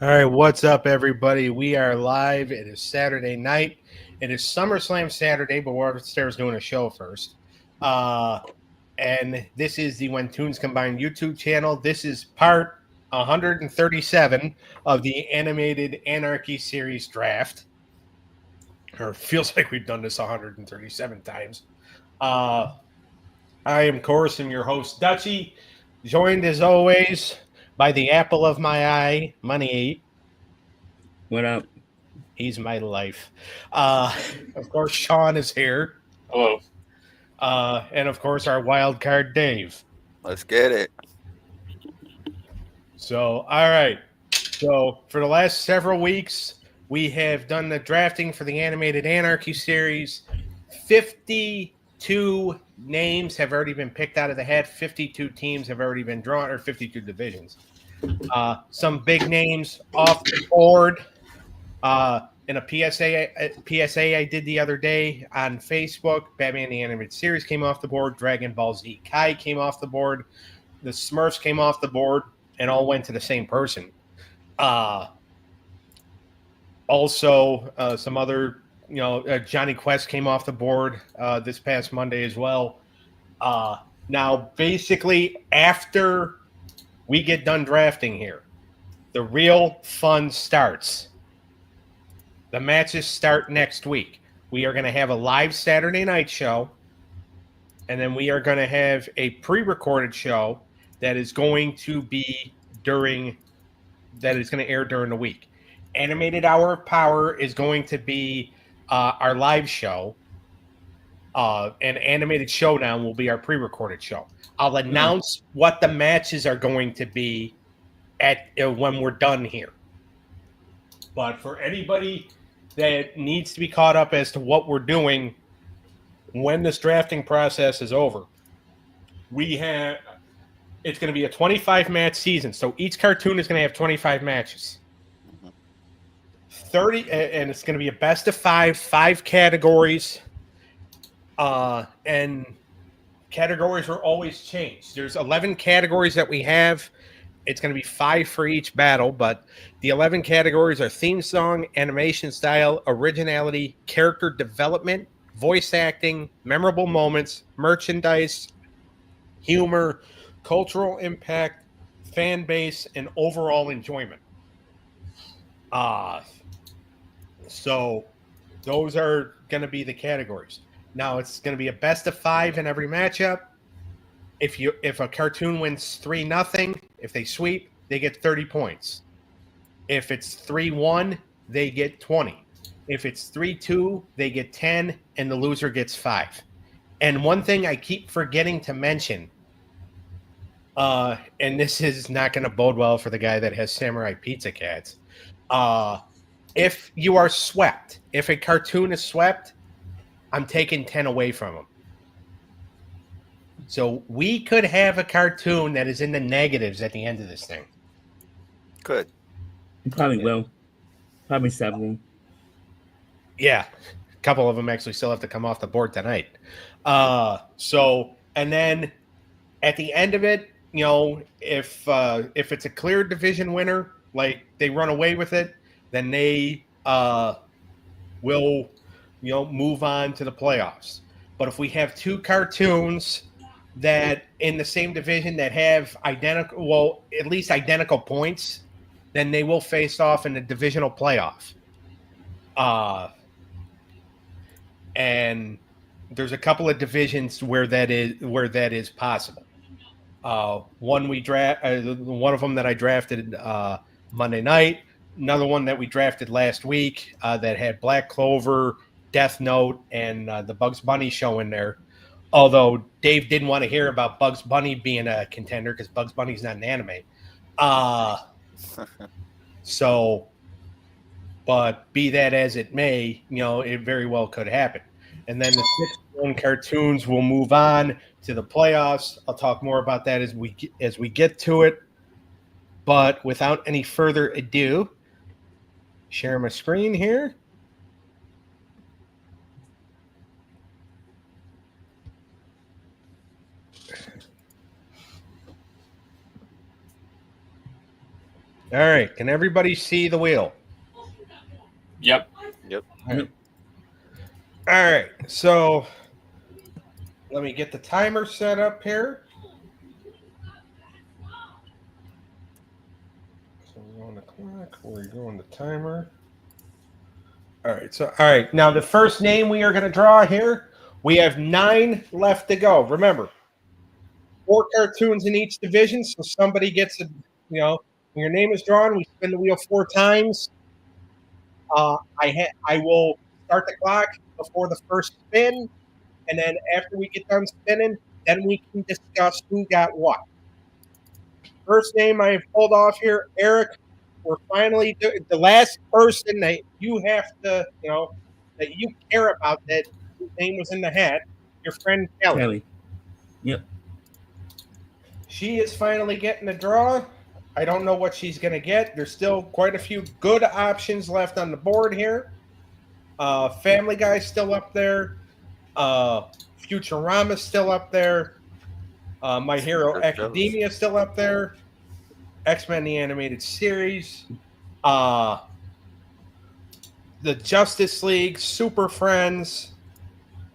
All right, what's up, everybody? We are live. It is Saturday night. It is SummerSlam Saturday, but we're upstairs doing a show first. And this is the When Tunes Combined YouTube channel. This is part 137 of the Animated Anarchy Series Draft. Or feels like we've done this 137 times. I am Corson, your host, Dutchie, joined as always by the apple of my eye, MoneyE. What up? He's my life. Of course, Shawn is here. Hello. And of course, our wild card, Dave. Let's get it. So, all right. So, for the last several weeks, we have done the drafting for the Animated Anarchy series. 52 names have already been picked out of the hat. 52 teams have already been drawn, or 52 divisions. Some big names off the board. In a PSA I did the other day on Facebook, Batman the Animated Series came off the board, Dragon Ball Z Kai came off the board, the Smurfs came off the board, and all went to the same person. Also, some other, Johnny Quest came off the board this past Monday as well. Now, basically, after we get done drafting here, the real fun starts. The matches start next week. We are going to have a live Saturday night show, and then we are going to have a pre-recorded show that is going to air during the week. Animated Hour of Power is going to be our live show, and Animated Showdown will be our pre-recorded show. I'll announce what the matches are going to be when we're done here. But for anybody that needs to be caught up as to what we're doing when this drafting process is over, it's going to be a 25-match season. So each cartoon is going to have 25 matches. 30, and it's going to be a best of 5 categories. And categories will always change. There's 11 categories that we have. It's going to be 5 for each battle, but the 11 categories are theme song, animation style, originality, character development, voice acting, memorable moments, merchandise, humor, cultural impact, fan base, and overall enjoyment. So those are going to be the categories. Now it's going to be a best of 5 in every matchup. If a cartoon wins 3-0, if they sweep, they get 30 points. If it's 3-1, they get 20. If it's 3-2, they get 10, and the loser gets 5. And one thing I keep forgetting to mention, and this is not going to bode well for the guy that has Samurai Pizza Cats. If you are swept, if a cartoon is swept, I'm taking 10 away from him. So we could have a cartoon that is in the negatives at the end of this thing. Good. You probably will. Probably several. Yeah. A couple of them actually still have to come off the board tonight. And then at the end of it, if it's a clear division winner, like they run away with it, then they will, move on to the playoffs. But if we have 2 cartoons that in the same division that have at least identical points, then they will face off in the divisional playoff. And there's a couple of divisions where that is possible. One of them that I drafted Monday night. Another one that we drafted last week that had Black Clover, Death Note, and the Bugs Bunny show in there. Although Dave didn't want to hear about Bugs Bunny being a contender because Bugs Bunny's not an anime. But be that as it may, it very well could happen. And then the 6-1 cartoons will move on to the playoffs. I'll talk more about that as we get to it. But without any further ado, share my screen here. All right. Can everybody see the wheel? Yep. Yep. All right. So let me get the timer set up here. So we're on the clock. We're going the timer. All right. So, all right. Now, the first name we are going to draw here, we have 9 left to go. Remember, 4 cartoons in each division. So somebody gets a, when your name is drawn, we spin the wheel 4 times. I will start the clock before the first spin. And then after we get done spinning, then we can discuss who got what. First name I have pulled off here, Eric. We're finally the last person that you have to, that you care about that whose name was in the hat, your friend Kelly. Kelly. Yep. She is finally getting a draw. I don't know what she's going to get. There's still quite a few good options left on the board here. Family Guy's still up there. Futurama's still up there. My Hero Academia is still up there. X-Men the Animated Series. The Justice League, Super Friends.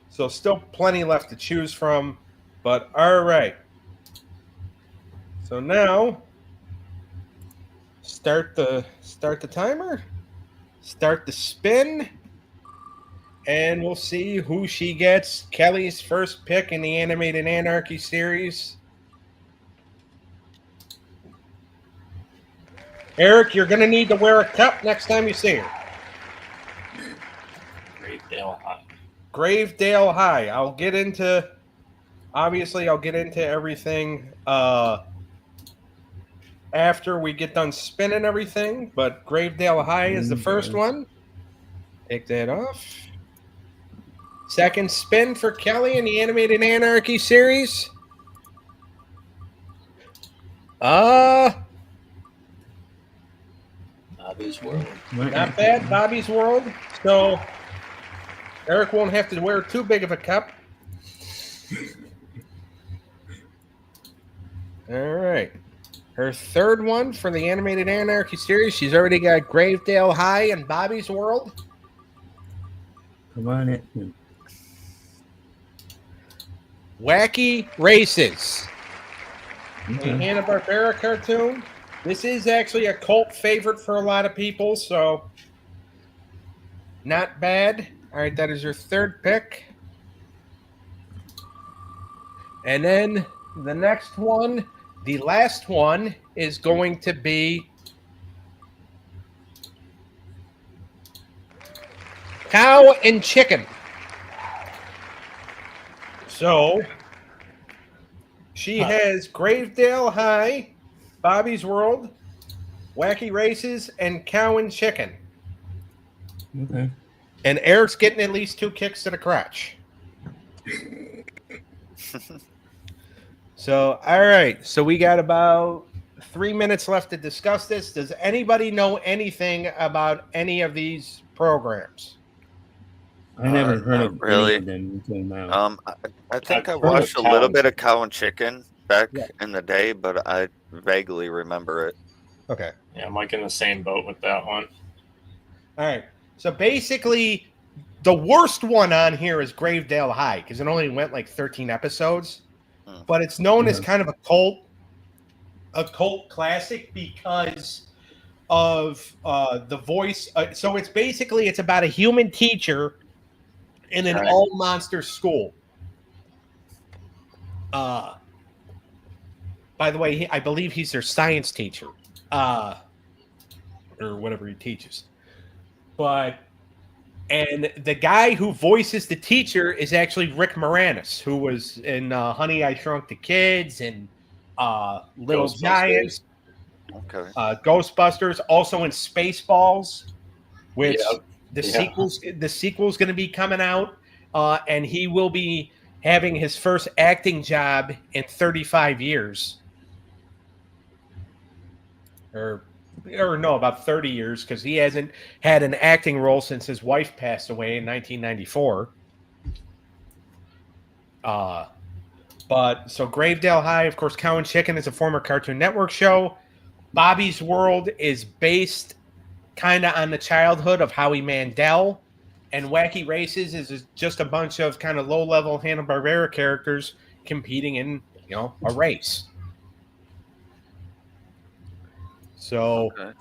So still plenty left to choose from. But all right. So now start the timer. Start the spin. And we'll see who she gets. Kelly's first pick in the Animated Anarchy series. Eric, you're going to need to wear a cup next time you see her. Gravedale High. Gravedale High. I'll get into everything after we get done spinning everything. But Gravedale High is the first one. Take that off. Second spin for Kelly in the Animated Anarchy series. Bobby's World. Not bad. Bobby's World. So Eric won't have to wear too big of a cup. All right. Her third one for the Animated Anarchy series. She's already got Gravedale High and Bobby's World. Come on in. Wacky Races. Okay. The Hanna-Barbera cartoon. This is actually a cult favorite for a lot of people, so not bad. All right, that is your third pick. And then the next one, the last one, is going to be Cow and Chicken. So she has Gravedale High, Bobby's World, Wacky Races, and Cow and Chicken. Okay. And Eric's getting at least 2 kicks to the crotch. So, all right. So we got about 3 minutes left to discuss this. Does anybody know anything about any of these programs? I never heard of really. any of them until now. I think I I've heard of watched a Cow little and bit of Cow and Chicken back Yeah. in the day, but I vaguely remember it. Okay. Yeah, I'm like in the same boat with that one. All right. So basically, the worst one on here is Gravedale High because it only went like 13 episodes, but it's known as kind of a cult classic because of the voice. So it's basically it's about a human teacher in an all monster school. By the way, I believe he's their science teacher, or whatever he teaches. And the guy who voices the teacher is actually Rick Moranis, who was in Honey, I Shrunk the Kids and Little Giants, Ghostbusters, also in Spaceballs, which the sequel's going to be coming out, and he will be having his first acting job in 35 years. Or no, about 30 years, because he hasn't had an acting role since his wife passed away in 1994. But so Gravedale High, of course, Cow and Chicken is a former Cartoon Network show. Bobby's World is based kind of on the childhood of Howie Mandel, and Wacky Races is just a bunch of kind of low-level Hanna-Barbera characters competing in, a race. So, Okay.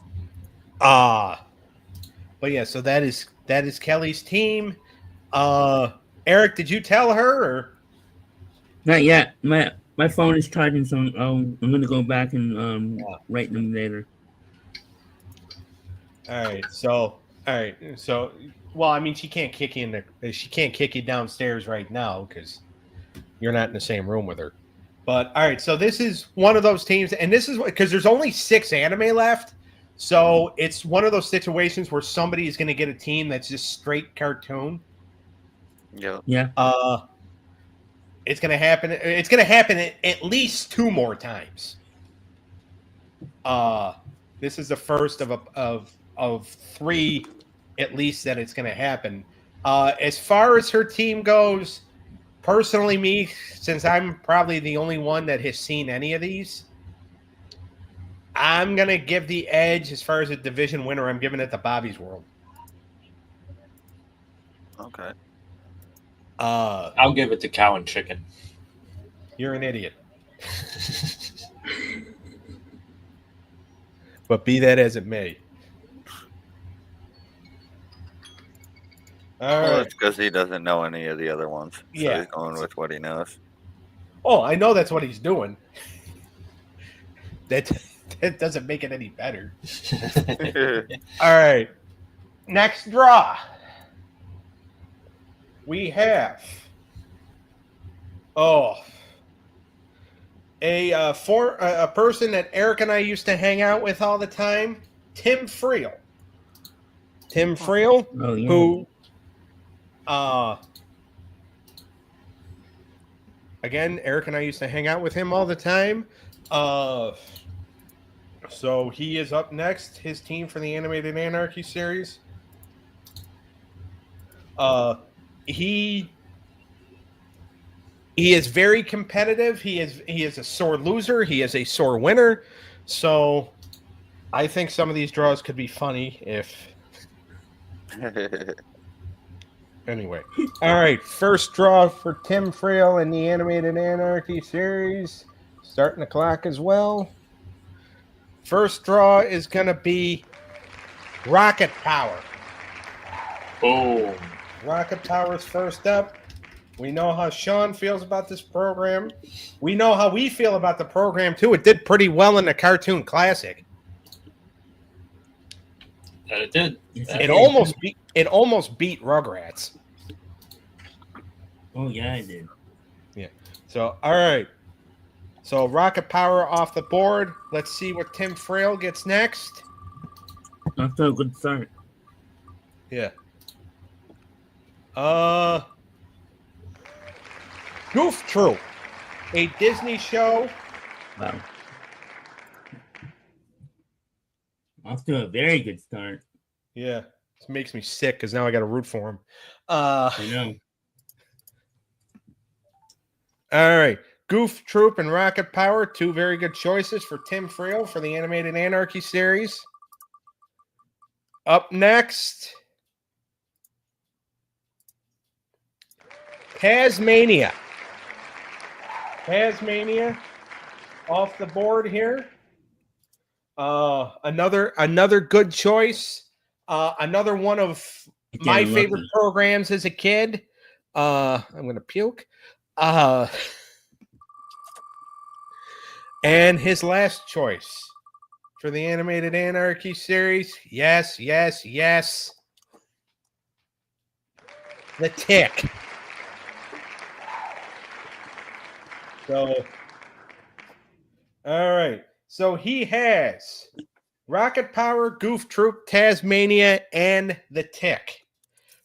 but yeah, so that is Kelly's team. Eric, did you tell her? Or? Not yet. My phone is charging, so I'm gonna go back and write them later. All right. So, well, I mean, she can't kick you she can't kick you downstairs right now because you're not in the same room with her. But all right, so this is one of those teams, and this is because there's only 6 anime left, so it's one of those situations where somebody is going to get a team that's just straight cartoon. Yeah. Yeah. It's going to happen. It's going to happen at least 2 more times. This is the first of 3, at least, that it's going to happen. As far as her team goes. Personally, me, since I'm probably the only one that has seen any of these, I'm going to give the edge as far as a division winner. I'm giving it to Bobby's World. Okay. I'll give it to Cow and Chicken. You're an idiot. But be that as it may. All Well, right. it's because he doesn't know any of the other ones. So Yeah. he's going with what he knows. Oh, I know that's what he's doing. That doesn't make it any better. All right. Next draw. We have a person that Eric and I used to hang out with all the time, Tim Friel. Tim Friel, Oh, yeah. who again, Eric and I used to hang out with him all the time. So he is up next. His team for the Animated Anarchy series. He is very competitive. He is a sore loser. He is a sore winner. So I think some of these draws could be funny if. Anyway, all right. First draw for Tim Friel in the Animated Anarchy series. Starting the clock as well. First draw is going to be Rocket Power. Boom. Rocket Power's first up. We know how Shawn feels about this program. We know how we feel about the program, too. It did pretty well in the Cartoon Classic. That it did. It almost beat Rugrats. Oh, yeah, I did. Yeah. So, all right. So, Rocket Power off the board. Let's see what Tim Friel gets next. Off to a good start. Yeah. Goof Troop, a Disney show. Wow. Off to a very good start. Yeah. This makes me sick because now I got to root for him. I know. All right. Goof Troop and Rocket Power, 2 very good choices for Tim Friel for the Animated Anarchy series. Up next, Tasmania. Tasmania off the board here. Another good choice. Another one of my favorite programs as a kid. I'm going to puke. And his last choice for the Animated Anarchy series. Yes. The Tick. So, all right. So he has Rocket Power, Goof Troop, Tasmania, and the Tick.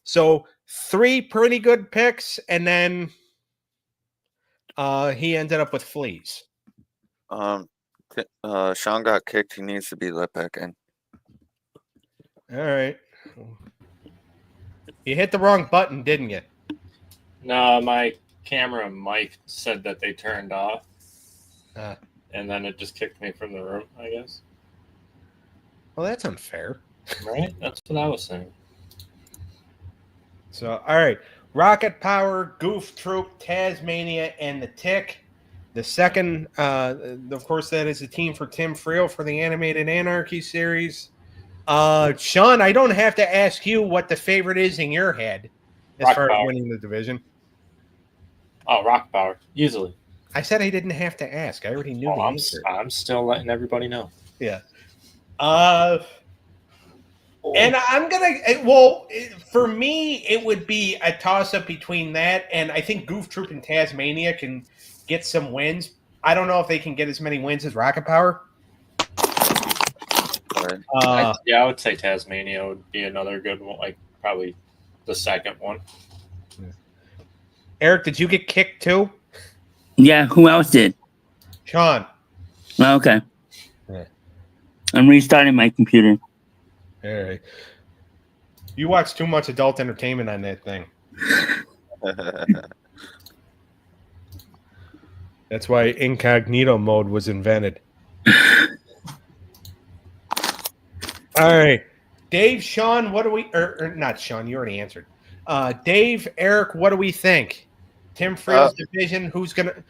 So 3 pretty good picks, and then he ended up with Fleas. Shawn got kicked. He needs to be let back in. All right. You hit the wrong button, didn't you? No, my camera and mic said that they turned off. And then it just kicked me from the room, I guess. Well, that's unfair. Right? That's what I was saying. So, all right. Rocket Power, Goof Troop, Tasmania, and the Tick. The second, of course, that is a team for Tim Friel for the Animated Anarchy series. Shawn, I don't have to ask you what the favorite is in your head as Rocket far as Power. winning the division. Oh, Rock Power. Easily. I said I didn't have to ask. I already knew the answer. I'm still letting everybody know. Yeah. And I'm gonna for me, it would be a toss-up between that and I think Goof Troop and Tasmania can get some wins. I don't know if they can get as many wins as Rocket Power. Right. I would say Tasmania would be another good one, like probably the second one. Eric, did you get kicked too? Yeah, who else did? Shawn. Oh, okay. Yeah. I'm restarting my computer. All right. You watch too much adult entertainment on that thing. That's why incognito mode was invented. All right. Dave, Shawn, what do we or not Shawn, you already answered. Dave, Eric, what do we think? Tim Friel's division, who's gonna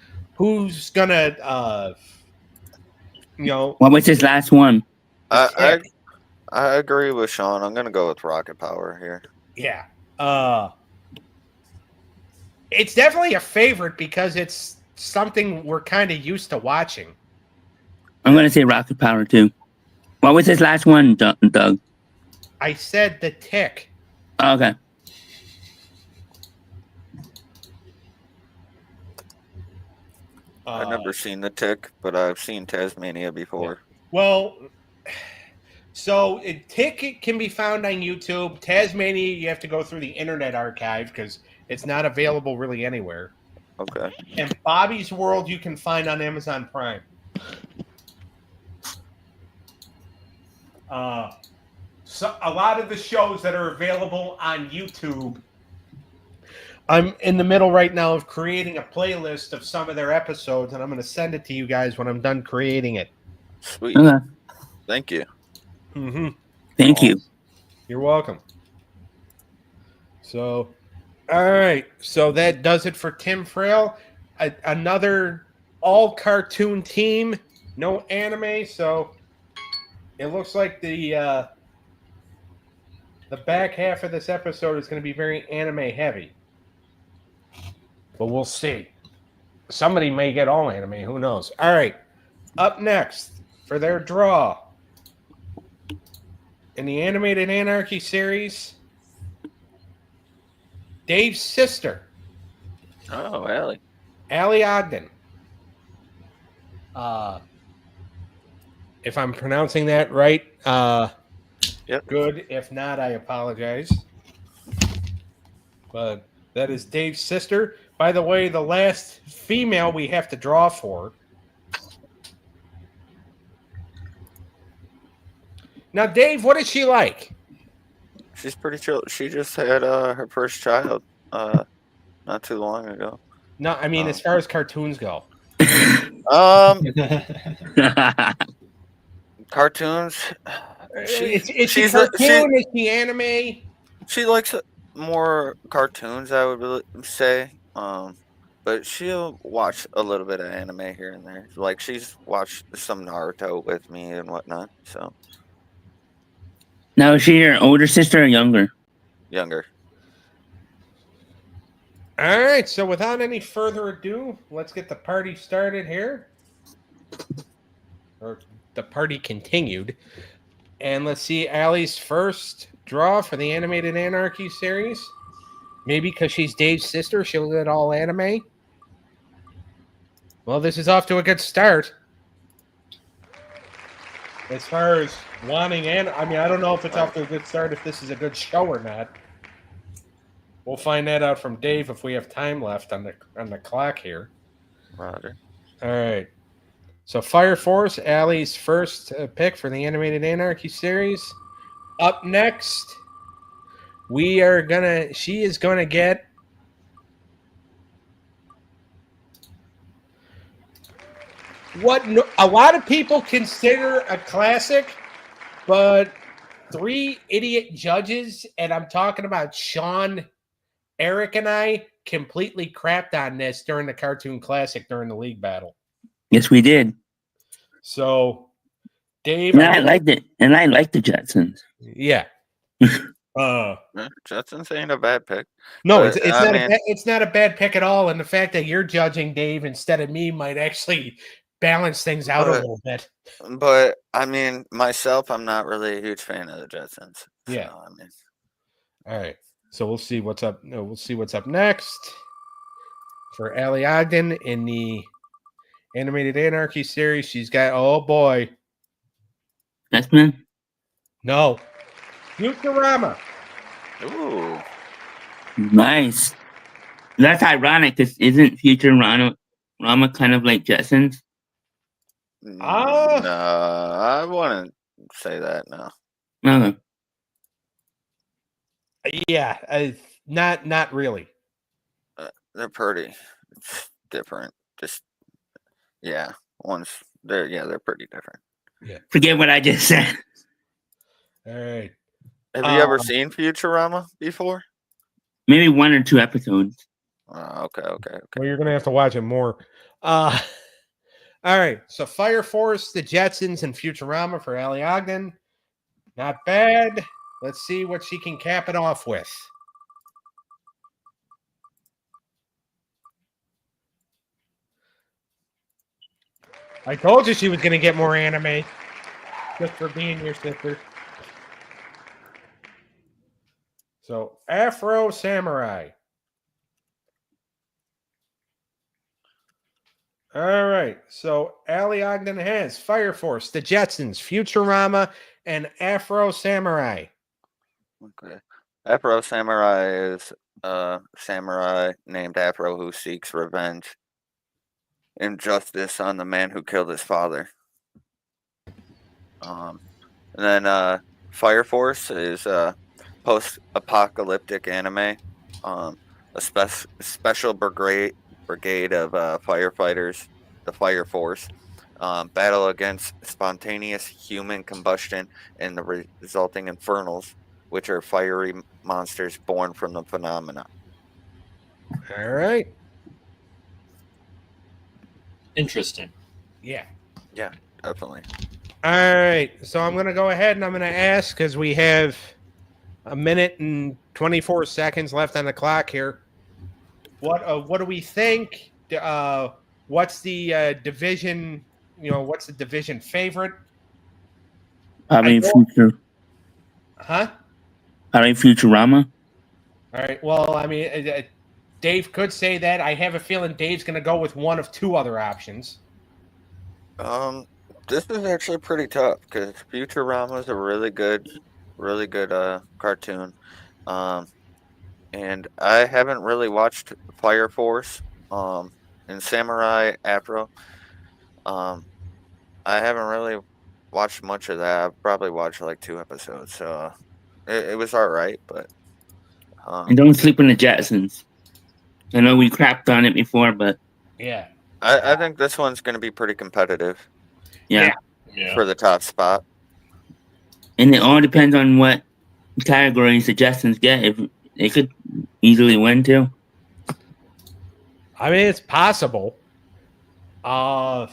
What was his last one? I agree with Shawn. I'm gonna go with Rocket Power here. Yeah. It's definitely a favorite because it's something we're kind of used to watching. I'm going to say Rocket Power, too. What was his last one, Doug? I said the Tick. Oh, okay. I've never seen the Tick, but I've seen Tasmania before. Well, so Tick can be found on YouTube. Tasmania, you have to go through the Internet Archive because it's not available really anywhere. Okay. And Bobby's World you can find on Amazon Prime. So a lot of the shows that are available on YouTube, I'm in the middle right now of creating a playlist of some of their episodes, and I'm going to send it to you guys when I'm done creating it. Sweet. Okay. Thank you. Mm-hmm. Thank you. You're welcome. So, all right. So that does it for Tim Friel. Another all-cartoon team, no anime. So it looks like the back half of this episode is going to be very anime heavy. But we'll see. Somebody may get all anime. Who knows? All right. Up next for their draw in the Animated Anarchy series, Dave's sister, Oh, Allie. Allie Ogden. If I'm pronouncing that right, Yep. good. If not, I apologize. But that is Dave's sister. By the way, the last female we have to draw for. Now, Dave, what is she like? She's pretty chill. She just had her first child not too long ago. No, I mean, as far as cartoons go. Cartoons. Is she cartoon? Is she anime? She likes more cartoons, I would really say. But she'll watch a little bit of anime here and there. Like she's watched some Naruto with me and whatnot. So Now, is she your older sister or younger? younger. All right, so without any further ado, let's get the party started here. Or the party continued. And let's see Allie's first draw for the Animated Anarchy series. Maybe because she's Dave's sister, she'll get all anime. Well, this is off to a good start. As far as wanting I mean, I don't know if it's off to a good start, if this is a good show or not. We'll find that out from Dave if we have time left on the clock here. Roger. All right. So Fire Force, Allie's first pick for the Animated Anarchy series. Up next, she is gonna get what a lot of people consider a classic, But 3 idiot judges, and I'm talking about Shawn, Eric, and I, completely crapped on this during the Cartoon Classic during the league battle. Yes, we did. So, Dave, And I liked it. And I liked the Jetsons. yeah. Jetsons ain't a bad pick. No, But, it's not a bad pick at all, and the fact that you're judging Dave instead of me might actually balance things out a little bit. But I mean, myself, I'm not really a huge fan of the Jetsons. Yeah. So, I mean, All right. So we'll see what's up. No, we'll see what's up next for Allie Ogden in the Animated Anarchy series. She's got X-Men? no, Futurama. ooh, Nice. That's ironic because isn't Futurama kind of like Jetsons? no, I wouldn't say that. No, No. Yeah, not really. they're pretty different. Just yeah, they're pretty different. Forget what I just said. All right. Have you ever seen Futurama before? Maybe 1 or 2 episodes. Okay. Well, you're gonna have to watch it more. All right. So Fire Force, the Jetsons, and Futurama for Allie Ogden. Not bad. Let's see what she can cap it off with. I told you she was going to get more anime just for being your sister. So, Afro Samurai. All right. So, Allie Ogden has Fire Force, the Jetsons, Futurama, and Afro Samurai. Okay. Afro Samurai is a samurai named Afro who seeks revenge and justice on the man who killed his father. And then Fire Force is a post-apocalyptic anime. A special brigade of firefighters, the Fire Force, battle against spontaneous human combustion and the resulting infernals, which are fiery monsters born from the phenomena. All right. Interesting. Yeah. Yeah, definitely. All right. So, I'm going to go ahead and I'm going to ask because we have a minute and 24 seconds left on the clock here. What do we think? What's the division? What's the division favorite? Probably Huh? Futurama. All right. Well, I mean, Dave could say that. I have a feeling Dave's going to go with one of 2 other options. This is actually pretty tough because Futurama is a really good cartoon. And I haven't really watched Fire Force, and Samurai Afro. I haven't really watched much of that. I've probably watched like 2 episodes, so it was all right. But And don't sleep on the Jetsons. I know we crapped on it before, but Yeah. I think this one's going to be pretty competitive yeah. for the top spot. And it all depends on what categories the Jetsons get. If they could easily win too. I mean, it's possible. Shawn,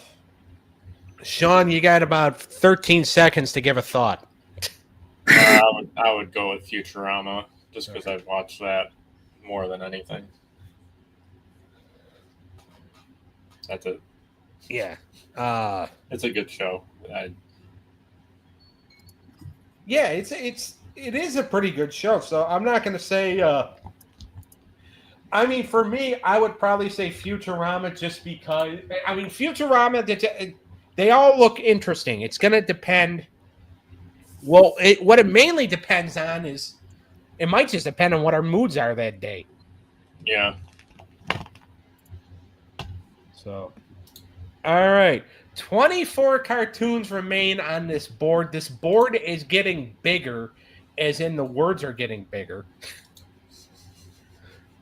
you got about 13 seconds to give a thought. I would go with Futurama just because I've watched that more than anything. That's it. Yeah. It's a good show. Yeah, it is a pretty good show. So I'm not going to say. I mean, for me, I would probably say Futurama just because. I mean, Futurama, they all look interesting. It's going to depend. Well, what it mainly depends on is it might just depend on what our moods are that day. Yeah. So, all right. 24 cartoons remain on this board. This board is getting bigger, as in the words are getting bigger.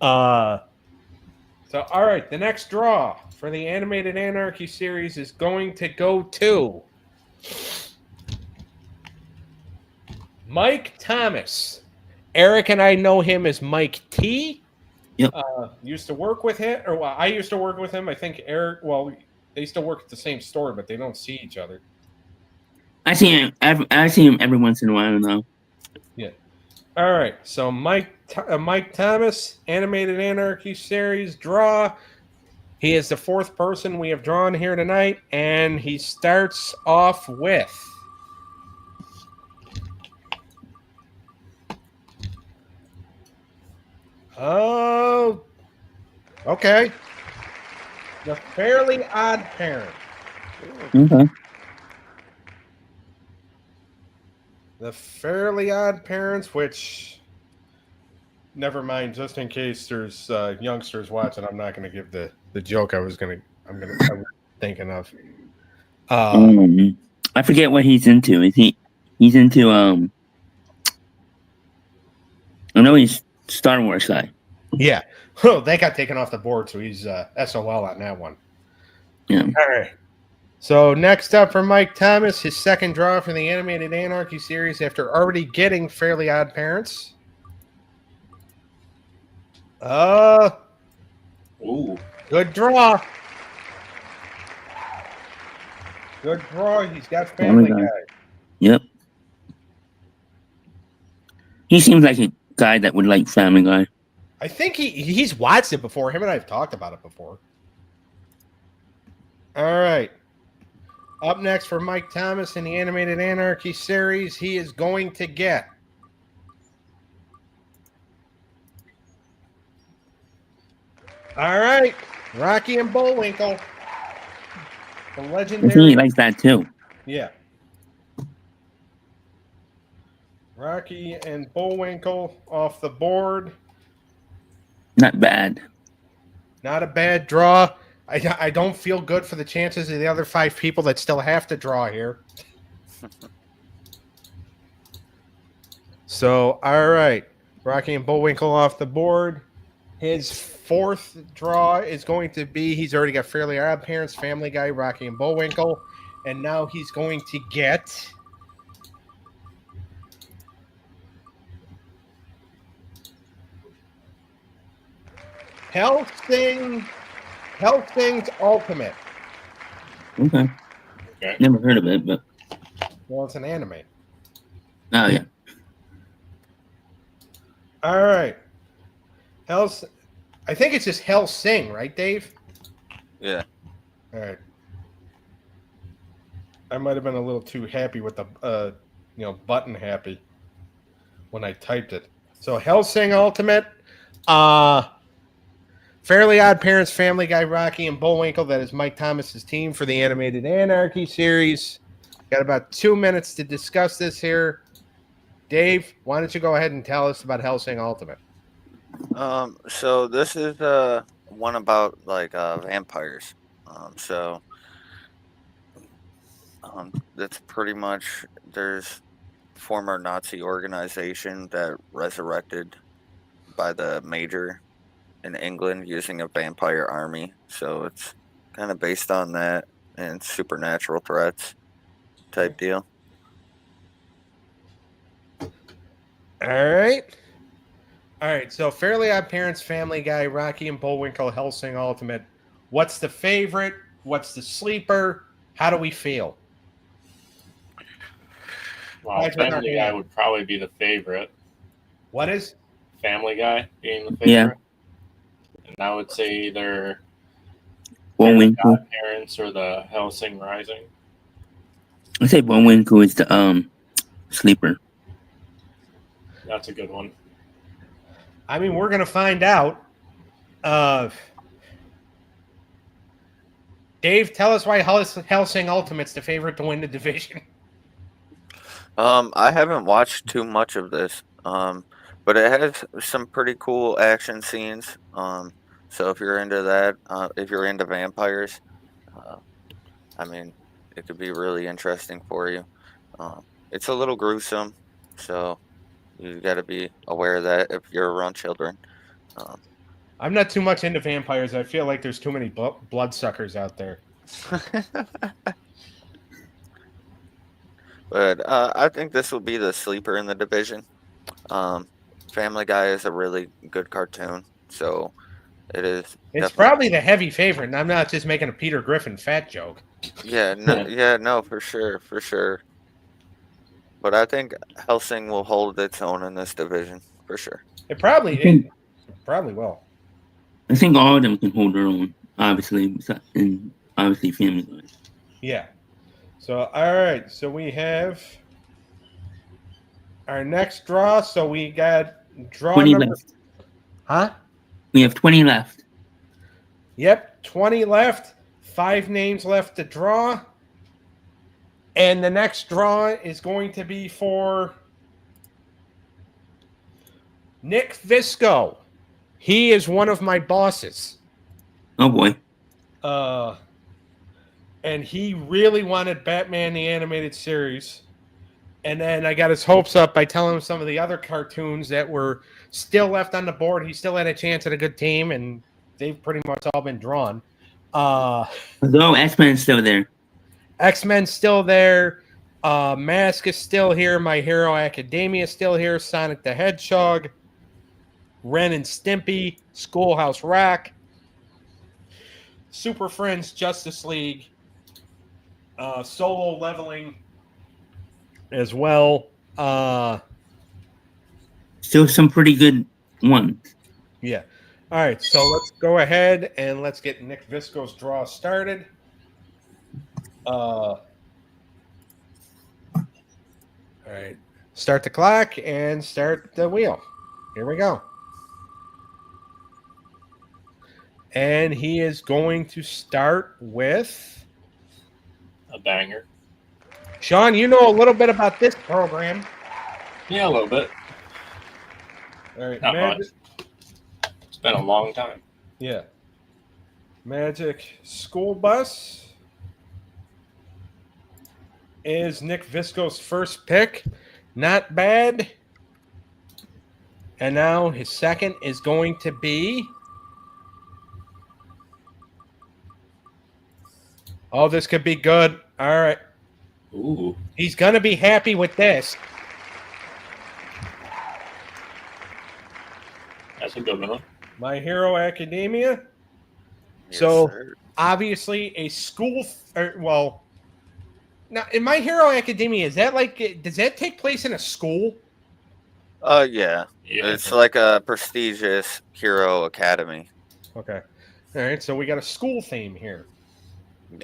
So, all right. The next draw for the Animated Anarchy series is going to go to Mike Thomas. Eric and I know him as Mike T. Yep. Used to work with him, or well, I used to work with him. I think Eric. Well, they still work at the same store, but they don't see each other. I see him. I see him every once in a while now. Yeah. All right. So Mike Thomas, Animated Anarchy Series Draw. He is the fourth person we have drawn here tonight, and he starts off with. Oh, okay. The Fairly Odd Parent. Okay. The Fairly Odd Parents, which, never mind, just in case there's youngsters watching, I'm not going to give the joke I was thinking of. I forget what he's into. He's into I know he's Star Wars guy. Yeah. Oh, that got taken off the board, so he's SOL on that one. Yeah. All right. So next up for Mike Thomas, his second draw for the Animated Anarchy series after already getting Fairly Odd Parents. Ooh. Good draw. Good draw. He's got Family Guy. Yep. He seems like a guy that would like Family Guy. I think he's watched it before. Him and I have talked about it before. All right. Up next for Mike Thomas in the Animated Anarchy series, he is going to get all right, Rocky and Bullwinkle. The I legendary. think he likes that too. Yeah. Rocky and Bullwinkle off the board. Not bad. Not a bad draw. I don't feel good for the chances of the other 5 people that still have to draw here. So, all right. Rocky and Bullwinkle off the board. His fourth draw is going to be, he's already got Fairly Odd Parents, Family Guy, Rocky and Bullwinkle. And now he's going to get Hellsing's Ultimate. Okay. Okay. Never heard of it, but Well, it's an anime. oh yeah. All right. I think it's just Hellsing, right, Dave? Yeah. All right. I might have been a little too happy with the button happy when I typed it. So Hellsing Ultimate, Fairly Odd Parents, Family Guy, Rocky, and Bullwinkle. That is Mike Thomas's team for the Animated Anarchy series. Got about 2 minutes to discuss this here. Dave, why don't you go ahead and tell us about Hellsing Ultimate? So this is one about like vampires. That's pretty much, there's former Nazi organization that resurrected by the Major in England using a vampire army. So it's kind of based on that and supernatural threats type deal. All right. All right. So Fairly Odd Parents, Family Guy, Rocky and Bullwinkle, Hellsing Ultimate. What's the favorite? What's the sleeper? How do we feel? Well, Family Guy would probably be the favorite. What is? Family Guy being the favorite. Yeah. And I would say either Bullwinkle. Parents or the Hellsing Rising. I say Bullwinkle is the sleeper. That's a good one. I mean, we're gonna find out. Dave, tell us why Hellsing Ultimate's the favorite to win the division. I haven't watched too much of this, but it has some pretty cool action scenes. So if you're into that, if you're into vampires, I mean, it could be really interesting for you. It's a little gruesome, so you got to be aware of that if you're around children. I'm not too much into vampires. I feel like there's too many bloodsuckers out there. But I think this will be the sleeper in the division. Family Guy is a really good cartoon, so it is. It's definitely. probably the heavy favorite, and I'm not just making a Peter Griffin fat joke. No, for sure. But I think Helsing will hold its own in this division for sure. It probably will. I think all of them can hold their own, obviously, and obviously Family Guy. Yeah. So, all right. So we have our next draw. So we got draw 20 number. left. Huh? We have 20 left. Yep. 20 left. 5 names left to draw. And the next draw is going to be for Nick Visco. He is one of my bosses. Oh boy. And he really wanted Batman the Animated Series. And then I got his hopes up by telling him some of the other cartoons that were still left on the board. He still had a chance at a good team, and they've pretty much all been drawn. Although X-Men is still there. X-Men's still there. Mask is still here. My Hero Academia is still here. Sonic the Hedgehog. Ren and Stimpy. Schoolhouse Rock. Super Friends Justice League. Solo Leveling as well. Still some pretty good ones. Yeah. All right, so let's go ahead and let's get Nick Visco's draw started. All right. Start the clock and start the wheel. Here we go. And he is going to start with A banger. Shawn. You know a little bit about this program. Yeah, a little bit. All right. Not much. It's been a long time. Yeah. Magic School Bus is Nick Visco's first pick. Not bad. And now his second is going to be... Oh, this could be good. All right. Ooh. He's going to be happy with this. That's a good one. My Hero Academia. Yes, So, sir. obviously, a school... now, in My Hero Academia, is that like... Does that take place in a school? Yeah. Yeah. It's like a prestigious hero academy. Okay. All right, so we got a school theme here. Yeah.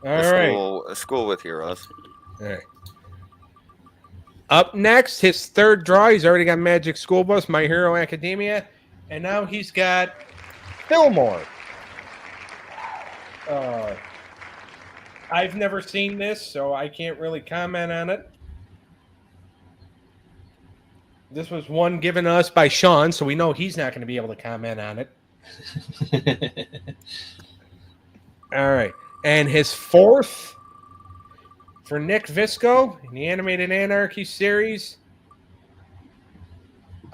All right. A school with heroes. All right. Up next, his third draw. He's already got Magic School Bus, My Hero Academia, and now he's got Fillmore. I've never seen this, so I can't really comment on it. This was one given us by Shawn, so we know he's not going to be able to comment on it. All right. And his fourth for Nick Visco in the Animated Anarchy series.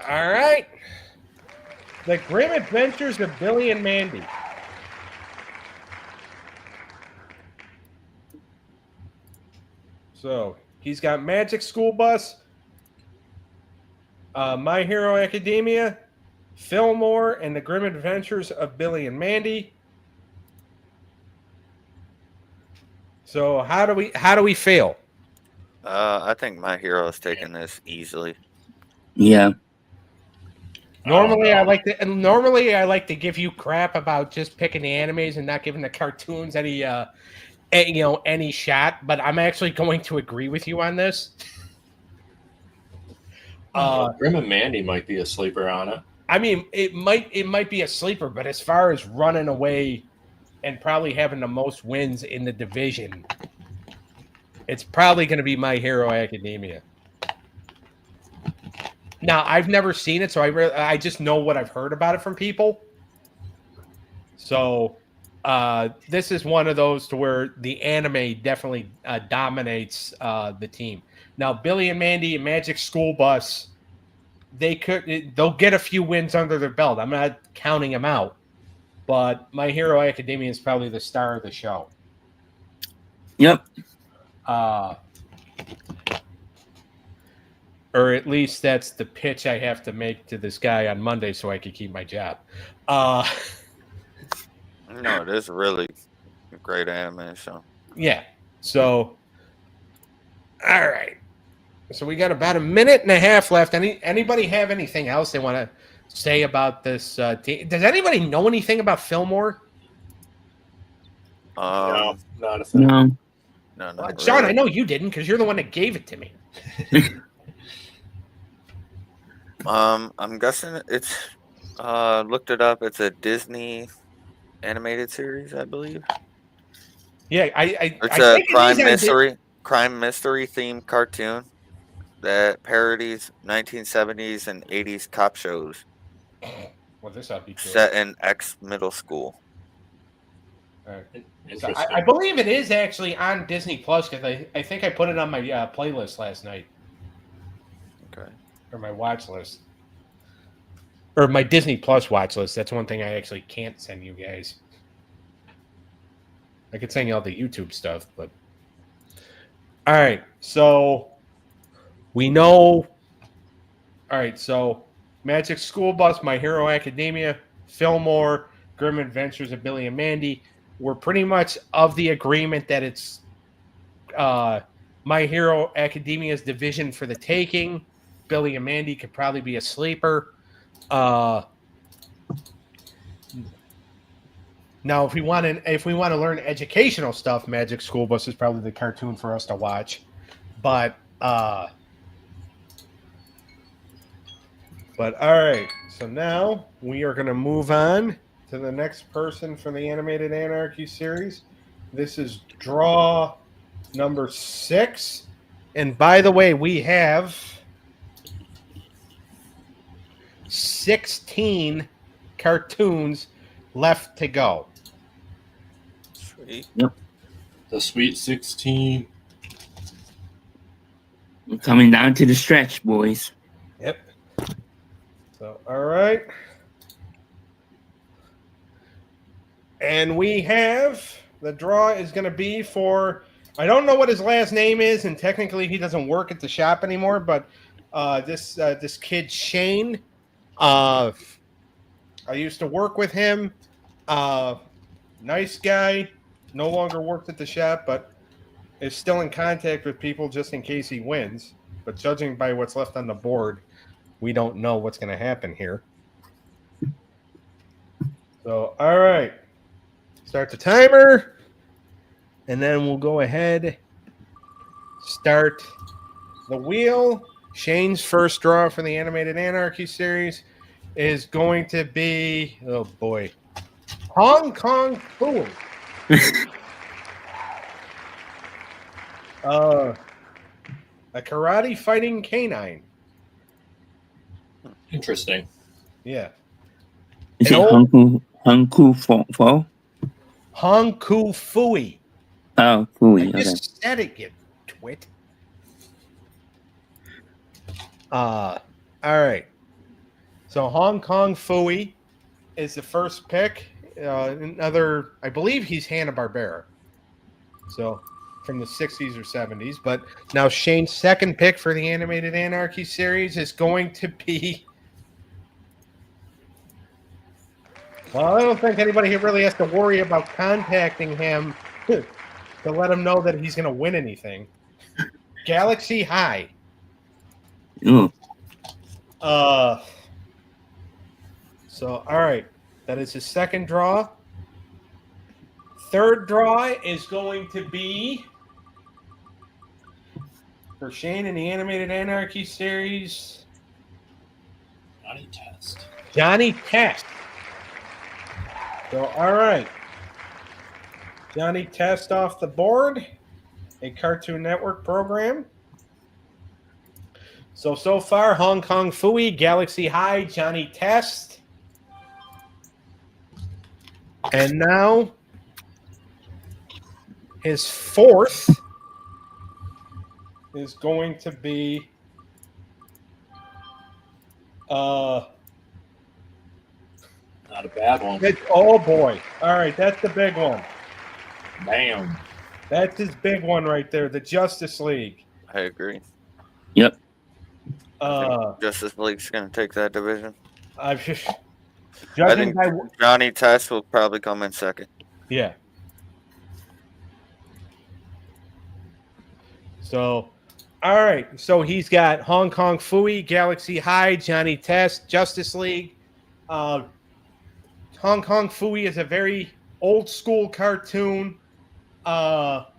All right. The Grim Adventures of Billy and Mandy. So he's got Magic School Bus, My Hero Academia, Fillmore, and the Grim Adventures of Billy and Mandy. So how do we feel? I think my hero is taking this easily. Yeah. Normally I like to give you crap about just picking the animes and not giving the cartoons any shot, but I'm actually going to agree with you on this. Grim and Mandy might be a sleeper on it. I mean, it might be a sleeper, but as far as running away and probably having the most wins in the division, it's probably going to be My Hero Academia. Now, I've never seen it, so I just know what I've heard about it from people. So this is one of those to where the anime definitely dominates the team. Now, Billy and Mandy and Magic School Bus, they'll get a few wins under their belt. I'm not counting them out, but My Hero Academia is probably the star of the show. Yep. or at least that's the pitch I have to make to this guy on Monday so I can keep my job. No, it is really a great anime show. Yeah. So, all right. So we got about a minute and a half left. Anybody have anything else they want to say about this team? Does anybody know anything about Fillmore? No, not a thing. No. No, not Shawn, really. I know you didn't because you're the one that gave it to me. I'm guessing it's looked it up. It's a Disney animated series, I believe. Yeah, It's I a think it is on crime mystery themed cartoon that parodies 1970s and 80s cop shows Well, this ought to be good. set in X middle school. All right. So Interesting. I believe it is actually on Disney Plus because I think I put it on my playlist last night Okay. or my watch list or my Disney Plus watch list. That's one thing I actually can't send you guys. I could send you all the YouTube stuff, but all right. So we know. All right. So Magic School Bus, My Hero Academia, Fillmore, Grim Adventures of Billy and Mandy. We're pretty much of the agreement that it's My Hero Academia's division for the taking. Billy and Mandy could probably be a sleeper. Now, if we want to learn educational stuff, Magic School Bus is probably the cartoon for us to watch. But all right. So now we are going to move on to the next person from the Animated Anarchy series. This is draw number 6. And by the way, we have 16 cartoons left to go. Sweet. The Sweet 16. We're coming down to the stretch, boys. Yep. So, all right. And we have the draw is going to be for, I don't know what his last name is, and technically he doesn't work at the shop anymore, but this kid, Shane, I used to work with him. Nice guy, no longer works at the shop, but is still in contact with people just in case he wins. But judging by what's left on the board, we don't know what's going to happen here. So, all right. Start the timer. And then we'll go ahead. Start the wheel. Shane's first draw for the Animated Anarchy series is going to be, oh boy, Hong Kong Fool. A karate fighting canine. Interesting. Yeah. Is And it Hung Ku Fo? Hong Kong Fooey. Oh, I Fooey. Okay. just said it, you twit. All right. So Hong Kong Fooey is the first pick. Another, I believe he's Hanna-Barbera. So from the 60s or 70s. But now Shane's second pick for the Animated Anarchy series is going to be. Well, I don't think anybody here really has to worry about contacting him to let him know that he's going to win anything. Galaxy High. Ooh. So, all right. That is his second draw. Third draw is going to be for Shane in the Animated Anarchy series. Johnny Test. Johnny Test. So, all right. Johnny Test off the board. A Cartoon Network program. So far, Hong Kong Fooey, Galaxy High, Johnny Test. And now, his fourth is going to be Not a bad one. oh boy. All right, that's the big one. Bam. That's his big one right there, the Justice League. I agree. Yep. I think Justice League's going to take that division. I've just I judging think by Johnny Test will probably come in second. yeah. So, all right. So he's got Hong Kong Phooey, Galaxy High, Johnny Test, Justice League. Hong Kong Phooey is a very old school cartoon. So,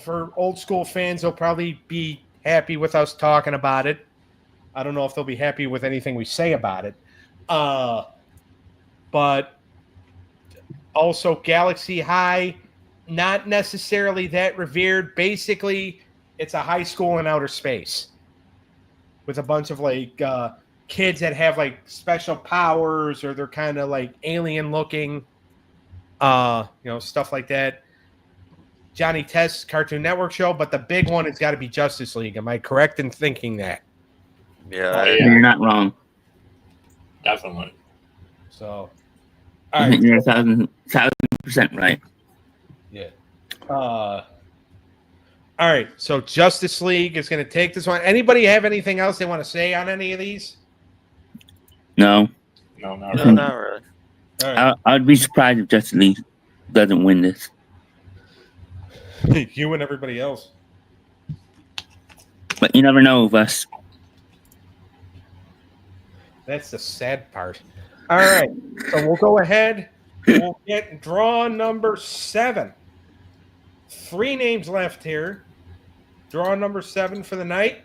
for old school fans, they'll probably be happy with us talking about it. I don't know if they'll be happy with anything we say about it. But also Galaxy High, not necessarily that revered. Basically, it's a high school in outer space with a bunch of kids that have special powers, or they're kind of like alien looking, stuff like that. Johnny Test's Cartoon Network show, but the big one has got to be Justice League. Am I correct in thinking that? Yeah, You're not wrong. Definitely. So, all I right. think you're 1,000% right. Yeah. All right. So Justice League is going to take this one. Anybody have anything else they want to say on any of these? No. No, not no, really. not really. All right. I'd be surprised if Justice League doesn't win this. You and everybody else. But you never know with us. That's the sad part. All right. So we'll go ahead. We'll get draw number 7. 3 names left here. Draw number 7 for the night.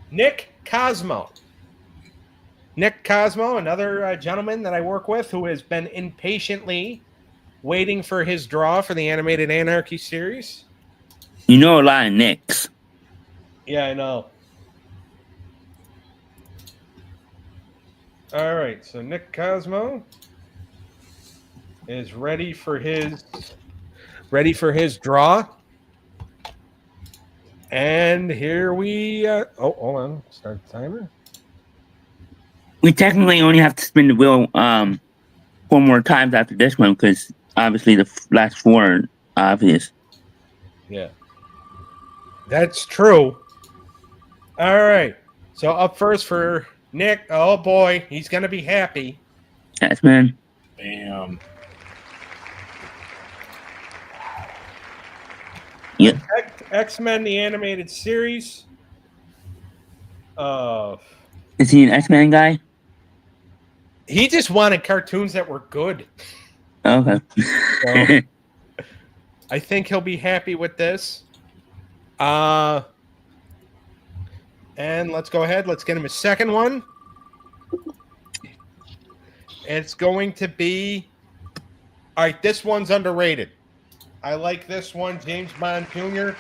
Nick Cosmo. Nick Cosmo, another gentleman that I work with who has been impatiently waiting for his draw for the Animated Anarchy series. You know a lot of Knicks. Yeah, I know. All right, so Nick Cosmo is ready for his draw. And here we hold on, start the timer. We technically only have to spin the wheel 4 more times after this one because obviously the last 4 are obvious. Yeah. That's true. All right. So up first for Nick. Oh boy, he's gonna be happy. Yes, man. Damn. Yep. X-Men the Animated Series. Is he an X-Men guy? He just wanted cartoons that were good. Okay. So, I think he'll be happy with this. And let's go ahead. Let's get him a second one. It's going to be... All right, this one's underrated. I like this one, James Bond Jr.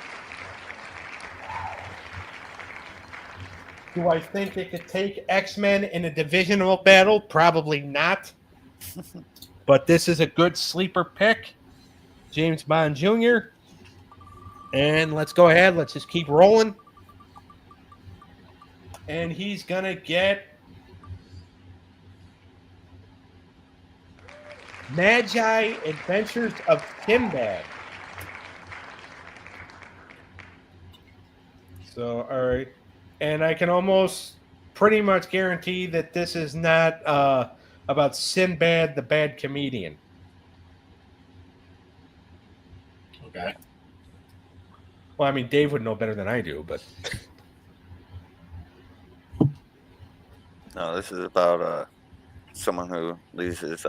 Do I think it could take X-Men in a divisional battle? Probably not. But this is a good sleeper pick. James Bond Jr. And let's go ahead. Let's just keep rolling. And he's going to get Magi Adventures of Sinbad. So, all right. And I can almost pretty much guarantee that this is not about Sinbad, the bad comedian. Okay. Well, I mean, Dave would know better than I do, but... No, this is about someone who leaves his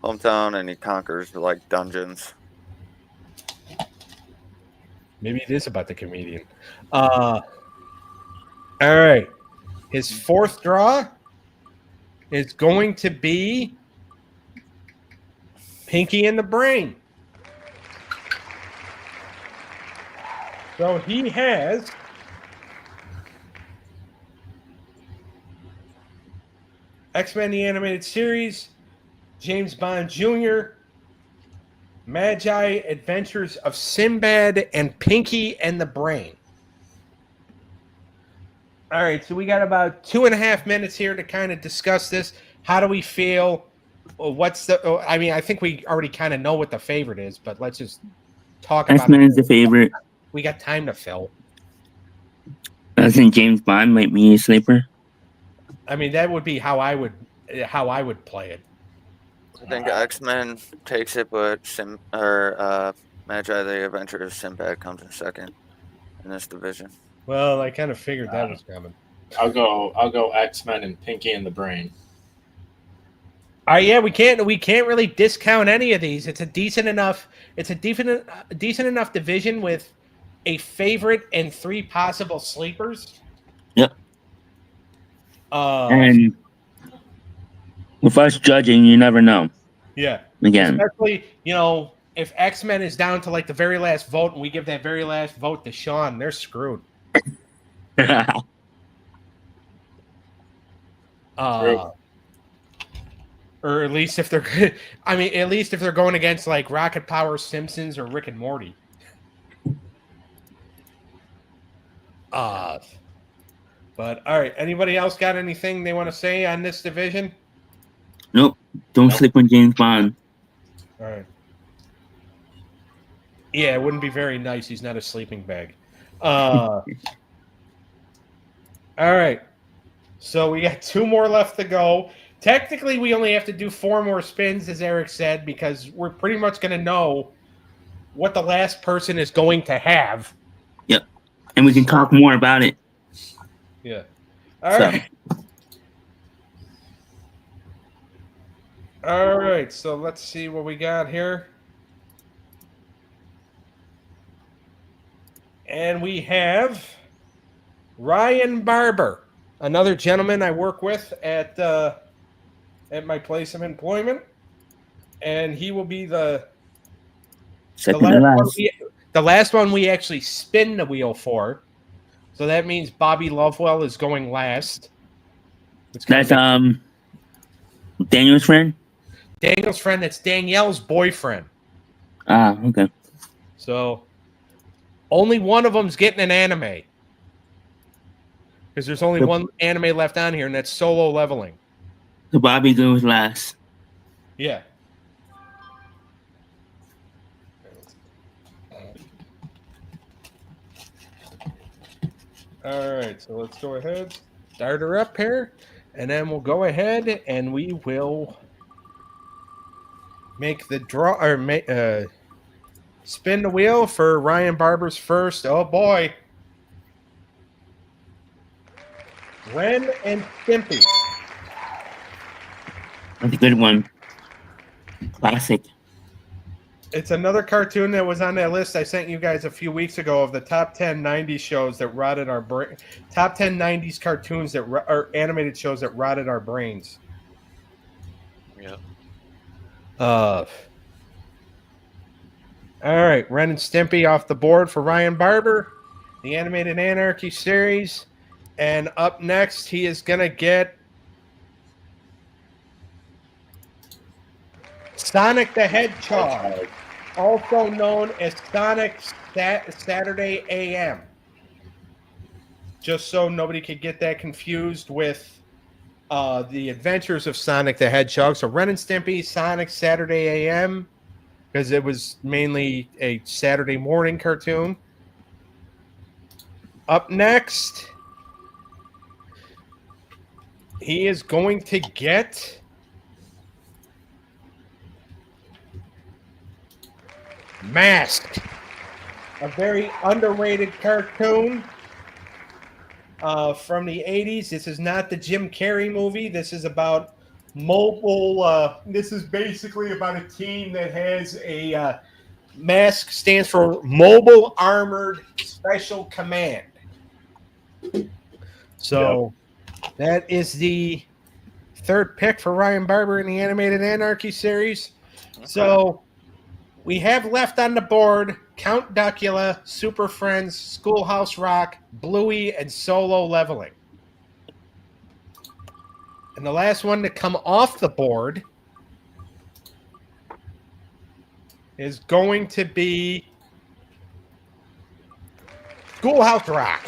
hometown and he conquers dungeons. Maybe it is about the comedian. All right. His 4th draw is going to be Pinky and the Brain. So he has X-Men the Animated Series, James Bond Jr., Magi Adventures of Sinbad, and Pinky and the Brain. All right, so we got about 2.5 minutes here to kind of discuss this. How do we feel? I mean, I think we already kind of know what the favorite is, but let's just talk about X-Men it. is the favorite. We got time to fill. I think James Bond might be a sleeper. I mean, that would be how I would play it. I think X-Men takes it, but Magi the Adventure of Sinbad comes in second in this division. Well, I kind of figured that was coming. I'll go X-Men and Pinky and the Brain. Yeah, we can't really discount any of these. It's a decent enough division with a favorite and 3 possible sleepers. Yep. And with us judging, you never know. Yeah. Again. Especially, if X-Men is down to like the very last vote and we give that very last vote to Shawn, they're screwed. Or at least if they're going against like Rocket Power, Simpsons, or Rick and Morty. But all right, anybody else got anything they want to say on this division? Nope. Don't sleep on James Bond. All right. Yeah, it wouldn't be very nice. He's not a sleeping bag. All right. So we got 2 more left to go. Technically, we only have to do 4 more spins, as Eric said, because we're pretty much going to know what the last person is going to have. Yep. And we can talk more about it. Yeah. All right. All right. So let's see what we got here. And we have Ryan Barber, another gentleman I work with at my place of employment, and he will be the last one we actually spin the wheel for. So that means Bobby Lovewell is going last. That's Daniel's friend? Daniel's friend. That's Danielle's boyfriend. Ah, okay. So only one of them's getting an anime. Because there's only one anime left on here, and that's Solo Leveling. So Bobby goes last. Yeah. All right, so let's go ahead, start her up here, and then we'll go ahead and we will make the draw or spin the wheel for Ryan Barber's first. Oh boy. Ren and Stimpy. That's a good one. Classic. It's another cartoon that was on that list I sent you guys a few weeks ago of the top 10 90s shows that rotted our brain. Top 10 90s cartoons that are animated shows that rotted our brains. Yeah. All right, Ren and Stimpy off the board for Ryan Barber, the Animated Anarchy series. And up next, he is going to get Sonic the Hedgehog, also known as Sonic Saturday AM. Just so nobody could get that confused with the Adventures of Sonic the Hedgehog. So Ren and Stimpy, Sonic Saturday AM, because it was mainly a Saturday morning cartoon. Up next, he is going to get Masked, a very underrated cartoon from the 80s. This is not the Jim Carrey movie. This is about mobile. This is basically about a team that has a MASC stands for Mobile Armored Special Command. So that is the third pick for Ryan Barber in the Animated Anarchy series. Okay. So we have left on the board Count Duckula, Super Friends, Schoolhouse Rock, Bluey, and Solo Leveling. And the last one to come off the board is going to be Schoolhouse Rock.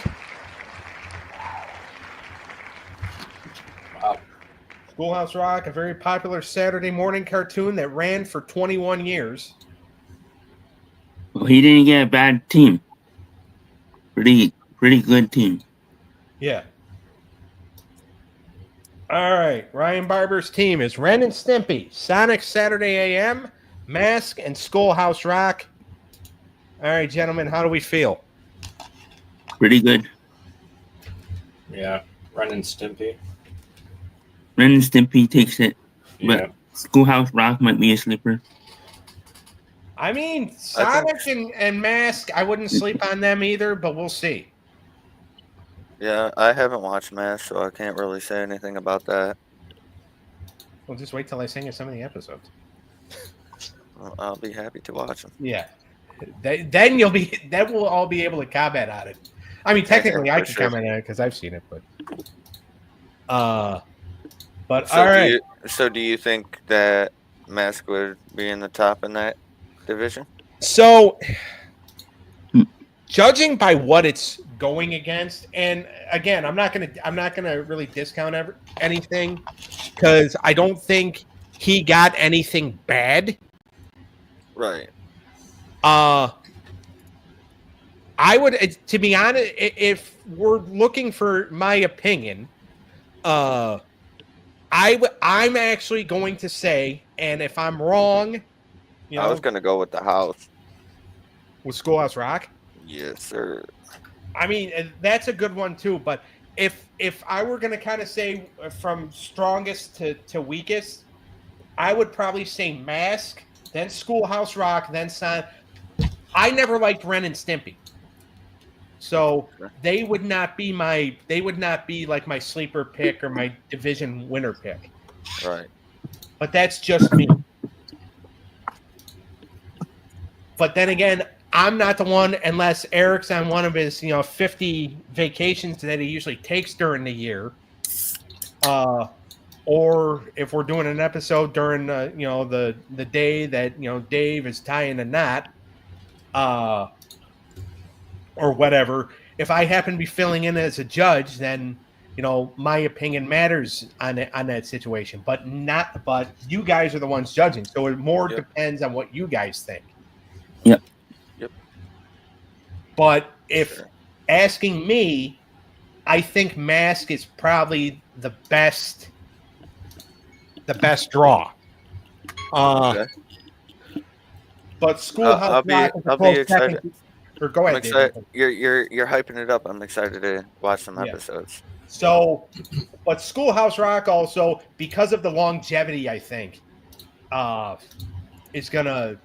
Wow. Schoolhouse Rock, a very popular Saturday morning cartoon that ran for 21 years. Well, he didn't get a bad team. Pretty good team. Yeah. All right. Ryan Barber's team is Ren and Stimpy, Sonic Saturday AM, Mask, and Schoolhouse Rock. All right, gentlemen, how do we feel? Pretty good. Yeah, Ren and Stimpy. Ren and Stimpy takes it, Yeah, but Schoolhouse Rock might be a sleeper. I mean, Sonic and Mask, I wouldn't sleep on them either, but we'll see. Yeah, I haven't watched Mash, so I can't really say anything about that. We'll just wait till I sing you some of the episodes. Well, I'll be happy to watch them. Yeah. Then we'll all be able to comment on it. I mean, technically, I can comment on it because I've seen it, but So all right. do you think that Mask would be in the top in that division? So, judging by what it's going against, and again, I'm not gonna really discount anything because I don't think he got anything bad. Right. I would, to be honest, if we're looking for my opinion, I'm actually going to say, and if I'm wrong, I was going to go with the house. With Schoolhouse Rock. Yes, sir. I mean, that's a good one too. But if I were going to kind of say from strongest to weakest, I would probably say Mask, then Schoolhouse Rock, then Sonic. I never liked Ren and Stimpy, so they would not be like my sleeper pick or my division winner pick. Right. But that's just me. But then again, I'm not the one unless Eric's on one of his 50 vacations that he usually takes during the year, or if we're doing an episode during the day that Dave is tying a knot, or whatever. If I happen to be filling in as a judge, then my opinion matters on that situation. But you guys are the ones judging, so it more depends on what you guys think. Yep. But if asking me, I think Mask is probably the best draw. Okay. But Schoolhouse Rock is a close second. Or go ahead, David. You're hyping it up. I'm excited to watch some episodes. So, but Schoolhouse Rock also, because of the longevity, I think, is gonna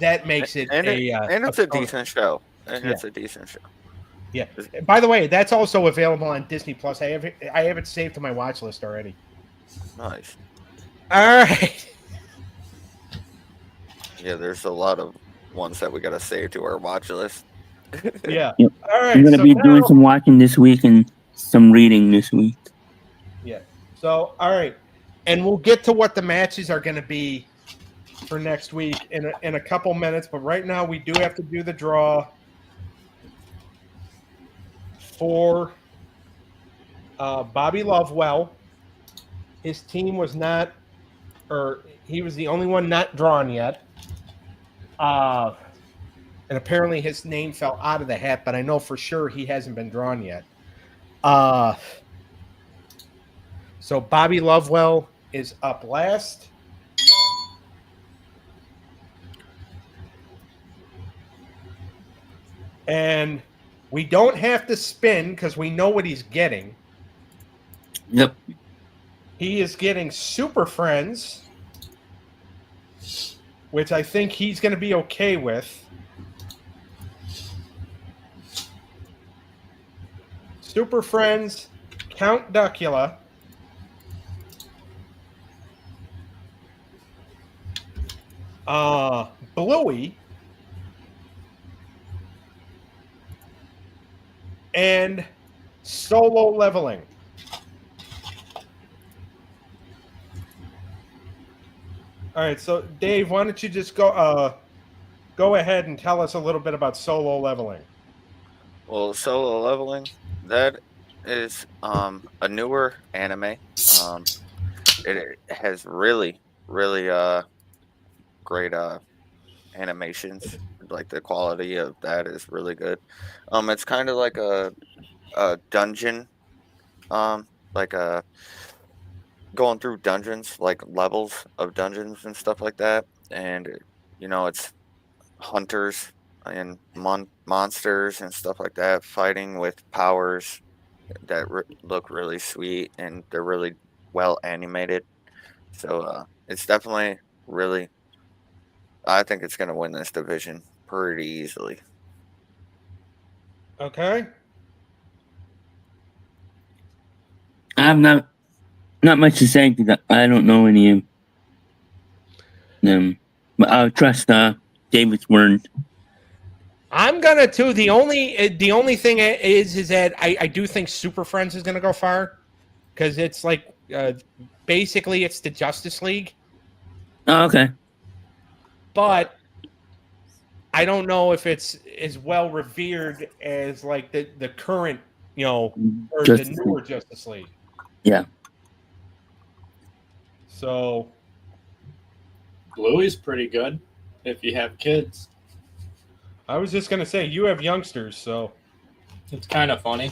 that makes it it's a decent show. It's a decent show. Yeah. By the way, that's also available on Disney Plus. I have it saved to my watch list already. Nice. All right. Yeah, there's a lot of ones that we gotta save to our watch list. Yeah. Yep. All right. I'm gonna be doing some watching this week and some reading this week. Yeah. So all right, and we'll get to what the matches are going to be for next week in a couple minutes. But right now, we do have to do the draw for Bobby Lovewell. His team was not, or he was the only one not drawn yet. And apparently his name fell out of the hat, but I know for sure he hasn't been drawn yet. So Bobby Lovewell is up last. And we don't have to spin because we know what he's getting. Yep. He is getting Super Friends, which I think he's going to be okay with. Super Friends, Count Duckula, Bluey, and Solo Leveling. All right, so Dave, why don't you just go ahead and tell us a little bit about Solo Leveling? Well, Solo Leveling, that is a newer anime. It has really great animations. Like the quality of that is really good. It's kind of like a dungeon, like a going through dungeons, like levels of dungeons and stuff like that. And it's hunters and monsters and stuff like that fighting with powers that look really sweet, and they're really well animated. So it's definitely really. I think it's going to win this division pretty easily. Okay. I have not much to say because I don't know any of them, but I'll trust David's word. I'm gonna too. The only thing is that I do think Super Friends is gonna go far because it's like basically it's the Justice League, Oh, okay. but I don't know if it's as well revered as like the current or Justice the newer Justice League. Yeah. So Bluey's pretty good if you have kids. I was just gonna say you have youngsters, so It's kind of funny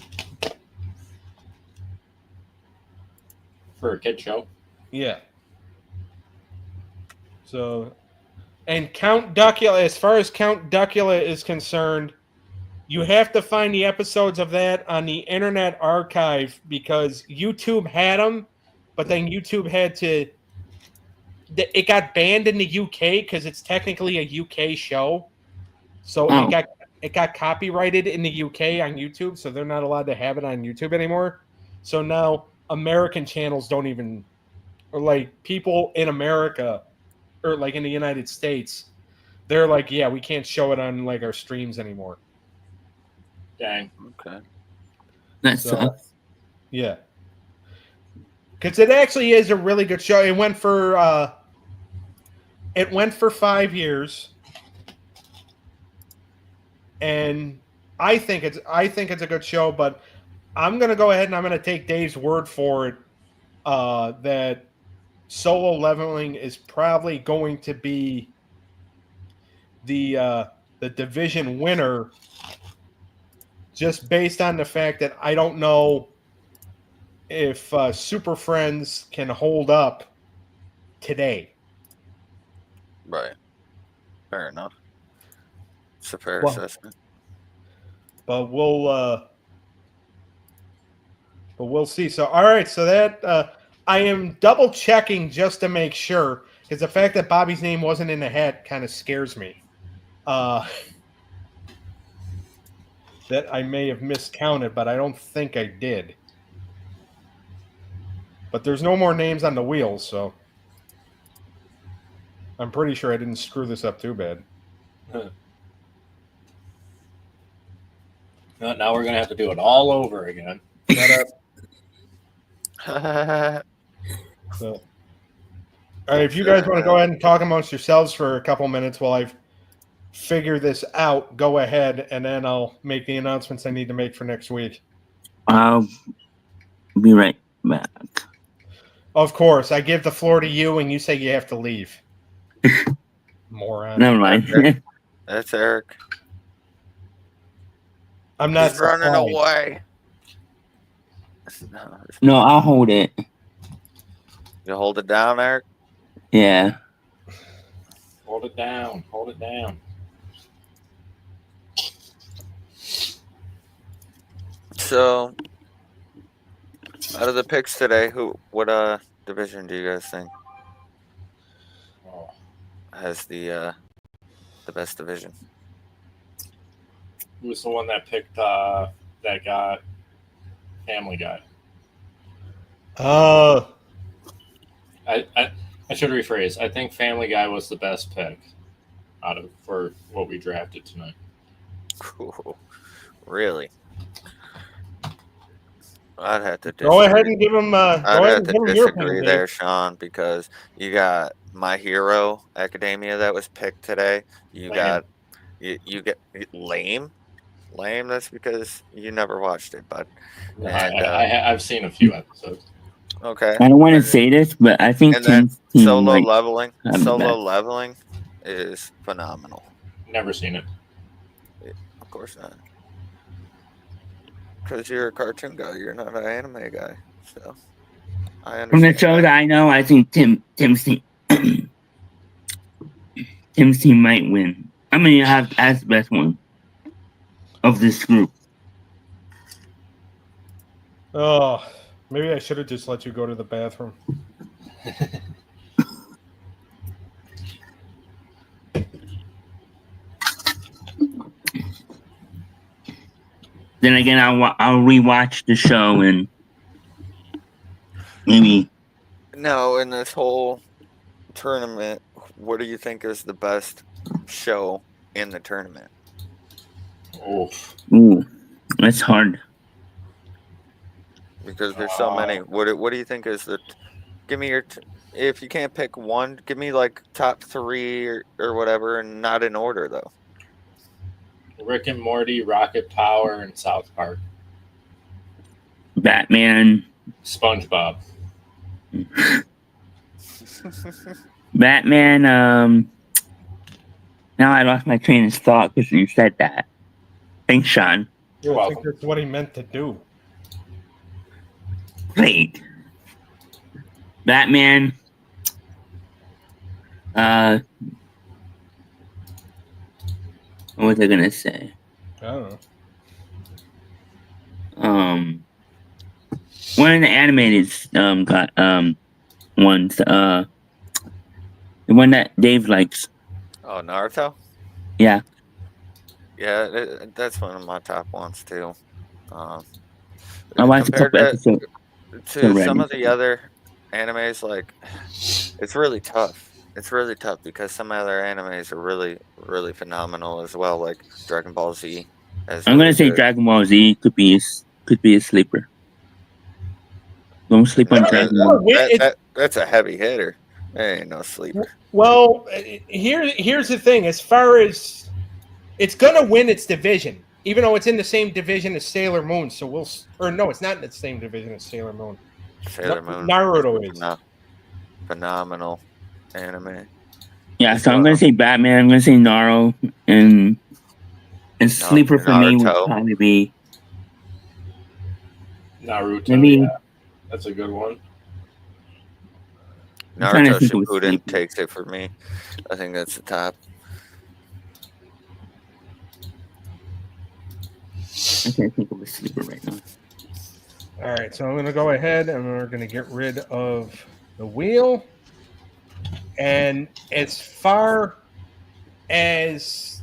for a kid show. yeah. So, and Count Duckula, as far as Count Duckula is concerned, you have to find the episodes of that on the Internet Archive because YouTube had them, but then YouTube had to. It got banned in the UK because it's technically a UK show, so it got copyrighted in the UK on YouTube, so they're not allowed to have it on YouTube anymore. So now American channels don't even, or like people in America, or like in the United States, they're like, yeah, we can't show it on like our streams anymore. Dang. Okay. That So, sucks. yeah, because it actually is a really good show. It went for 5 years, and I think it's a good show. But I'm gonna go ahead and I'm gonna take Dave's word for it that Solo Leveling is probably going to be the division winner, just based on the fact that I don't know if Super Friends can hold up today. Right. Fair enough. It's a fair Well, assessment. But we'll see. So all right, so that I am double checking just to make sure, because the fact that Bobby's name wasn't in the hat kind of scares me. That I may have miscounted, but I don't think I did. But there's no more names on the wheels, so I'm pretty sure I didn't screw this up too bad. Now we're gonna have to do it all over again. So, all right, if you guys want to go ahead and talk amongst yourselves for a couple minutes while I figure this out, go ahead, and then I'll make the announcements I need to make for next week. I'll be right back. Of course, I give the floor to you, and you say you have to leave. Moron. Never mind. That's Eric. I'm not He's running surprised. away. No, I'll hold it. You hold it down, Eric? Yeah. Hold it down. Hold it down. So, out of the picks today, what division do you guys think Oh, has the best division? who was the one that picked that got Family Guy? I should rephrase. I think Family Guy was the best pick for what we drafted tonight. Cool. Really? I'd have to go ahead and give him. I'd Go ahead have and to give him your disagree opinion, there, Dave. Shawn, because you got My Hero Academia that was picked today. You Lame. got you get lame. That's because you never watched it, bud. And, I've seen a few episodes. Okay. I don't want to say this, but I think And then Tim's team Solo might Leveling. have the Solo best. Leveling is phenomenal. Never seen it. Of course not. Because you're a cartoon guy. You're not an anime guy. So I From the understand. shows that. I know, I think Tim's team Tim's team might win. I mean, you have as the best one of this group. Oh, maybe I should have just let you go to the bathroom. Then again, I'll rewatch the show and maybe. No, in this whole tournament, what do you think is the best show in the tournament? Oof. Ooh, that's hard. Because there's so many. What do you think is the? Give me your. If you can't pick one, give me like top 3 or whatever, and not in order though. Rick and Morty, Rocket Power, and South Park. Batman. SpongeBob. Batman. Now I lost my train of thought because you said that. Thanks, Shawn. You're I think welcome. that's what he meant to do. Great. Batman. What was I gonna say? I don't know. One of the animated got ones. The one that Dave likes. Oh, Naruto. Yeah. Yeah, that's one of my top ones too. I watched a Compared couple episodes. to already. some of the other animes, like it's really tough. It's really tough because some other animes are really, really phenomenal as well, like Dragon Ball Z. I'm gonna say Dragon Ball Z could be a sleeper. Don't sleep on Dragon Ball. That's a heavy hitter. There ain't no sleeper. Well, here's the thing. As far as it's gonna win its division, even though it's in the same division as Sailor Moon. So no, it's not in the same division as Sailor Moon. Sailor Moon. Naruto is Phenomenal anime. Yeah, so I'm gonna say Batman. I'm gonna say Naruto, and sleeper for me would Naruto. probably be Naruto. maybe. Yeah. That's a good one. I'm trying to Naruto think of a Shippuden sleeper. takes it for me. I think that's the top. I can't think of a sleeper right now. All right, so I'm going to go ahead and we're going to get rid of the wheel. And as far as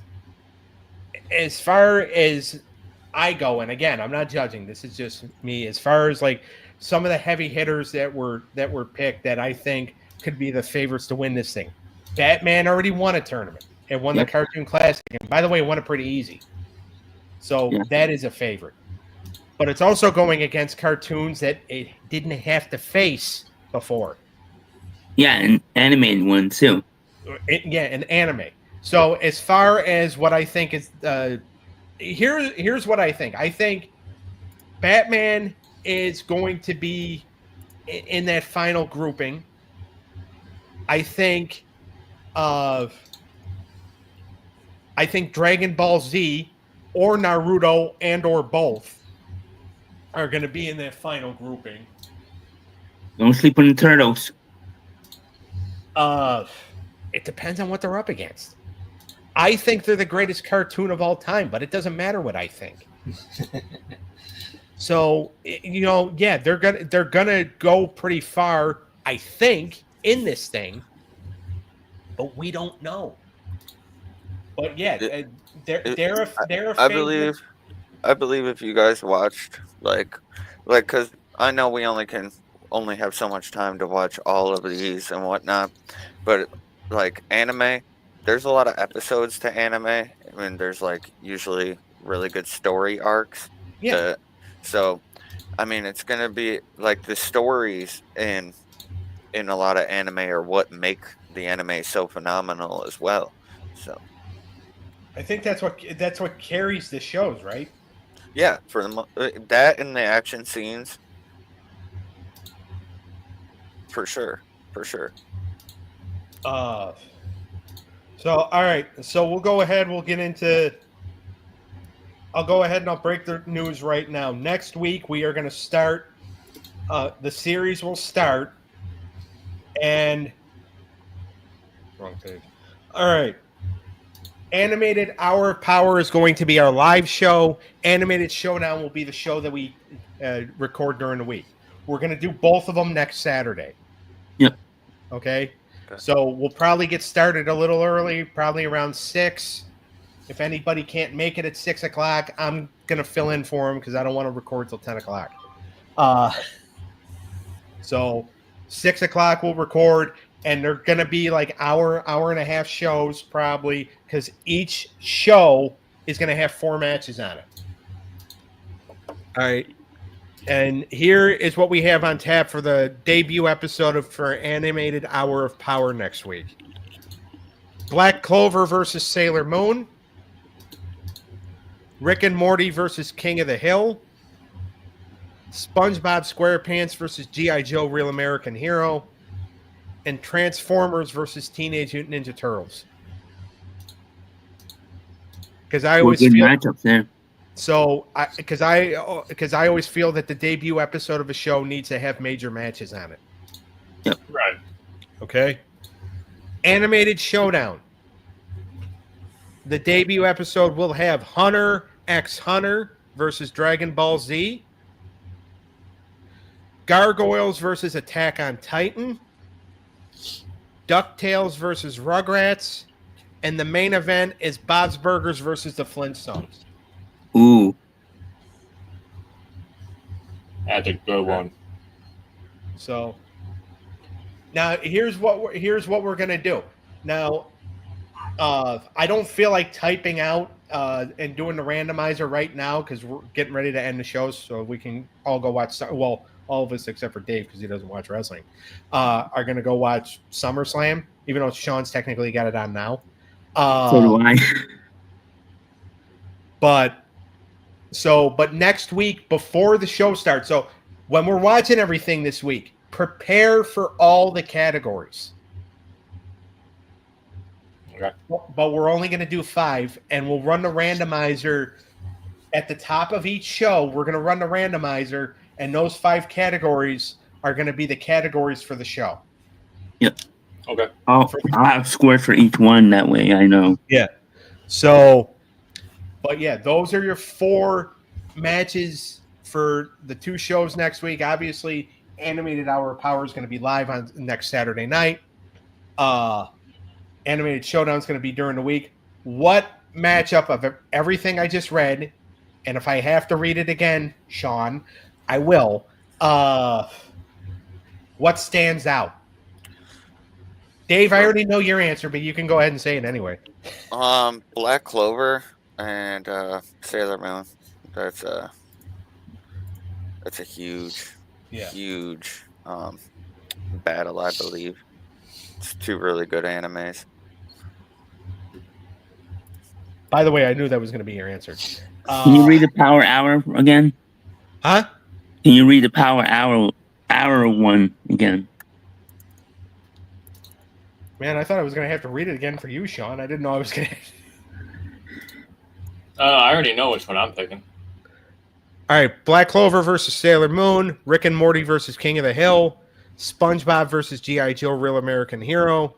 I go, and again, I'm not judging. This is just me. As far as like some of the heavy hitters that were picked that I think could be the favorites to win this thing. Batman already won a tournament and won the Cartoon Classic, and by the way, won it pretty easy. So that is a favorite. But it's also going against cartoons that it didn't have to face before. Yeah, an animated one too. An anime. So as far as what I think is, here's what I think. I think Batman is going to be in that final grouping. I think Dragon Ball Z or Naruto and or both are going to be in that final grouping. Don't sleep on the turtles. It depends on what they're up against. I think they're the greatest cartoon of all time, but it doesn't matter what I think. So, they're gonna go pretty far, I think, in this thing, but we don't know. But yeah, they're a favorite. I believe if you guys watched like because I know we only have so much time to watch all of these and whatnot, but like anime, there's a lot of episodes to anime. I mean, there's like usually really good story arcs. Yeah. So, I mean, it's gonna be like the stories in a lot of anime are what make the anime so phenomenal as well. So, I think that's what carries the shows, right? yeah, for that and the action scenes, for sure. So So, all right. So we'll go ahead. We'll get into. I'll go ahead and I'll break the news right now. Next week we are going to start. The series will start, and wrong page. All right. Animated Hour of Power is going to be our live show. Animated Showdown will be the show that we record during the week. We're going to do both of them next Saturday. Yep. Okay. So we'll probably get started a little early, probably around 6. If anybody can't make it at 6 o'clock, I'm going to fill in for them because I don't want to record till 10 o'clock. So 6 o'clock we'll record, and they're going to be like hour and a half shows probably because each show is going to have 4 matches on it. All right. And here is what we have on tap for the debut episode for Animated Hour of Power next week. Black Clover versus Sailor Moon. Rick and Morty versus King of the Hill. SpongeBob SquarePants versus G.I. Joe Real American Hero. And Transformers versus Teenage Mutant Ninja Turtles. Because I always good feel matchups there. so because I always feel that the debut episode of a show needs to have major matches on it. Yep. Right. Okay. Animated Showdown. The debut episode will have Hunter x Hunter versus Dragon Ball Z. Gargoyles versus Attack on Titan. DuckTales versus Rugrats. And the main event is Bob's Burgers versus the Flintstones. Ooh. That's a good one. So now here's what we're gonna do. Now, I don't feel like typing out and doing the randomizer right now because we're getting ready to end the show, so we can all go watch. Well, all of us except for Dave because he doesn't watch wrestling are gonna go watch SummerSlam, even though Shawn's technically got it on now. So do I. But next week before the show starts, so when we're watching everything this week, prepare for all the categories. Okay. But we're only going to do 5, and we'll run the randomizer at the top of each show. We're going to run the randomizer, and those 5 categories are going to be the categories for the show. Yep. Okay. I'll have scores for each one. That way I know. Yeah. So, but yeah, those are your 4 matches for the 2 shows next week. Obviously, Animated Hour of Power is going to be live on next Saturday night. Animated Showdown is going to be during the week. What matchup of everything I just read, and if I have to read it again, Shawn, I will. What stands out? Dave, I already know your answer, but you can go ahead and say it anyway. Black Clover and Sailor Moon. That's a huge battle, I believe. It's 2 really good animes. By the way, I knew that was going to be your answer. Can you read the Power Hour again? Huh? Can you read the Power Hour one again? Man, I thought I was going to have to read it again for you, Shawn. I didn't know I was going to. I already know which one I'm picking. All right, Black Clover versus Sailor Moon, Rick and Morty versus King of the Hill, SpongeBob versus G.I. Joe Real American Hero,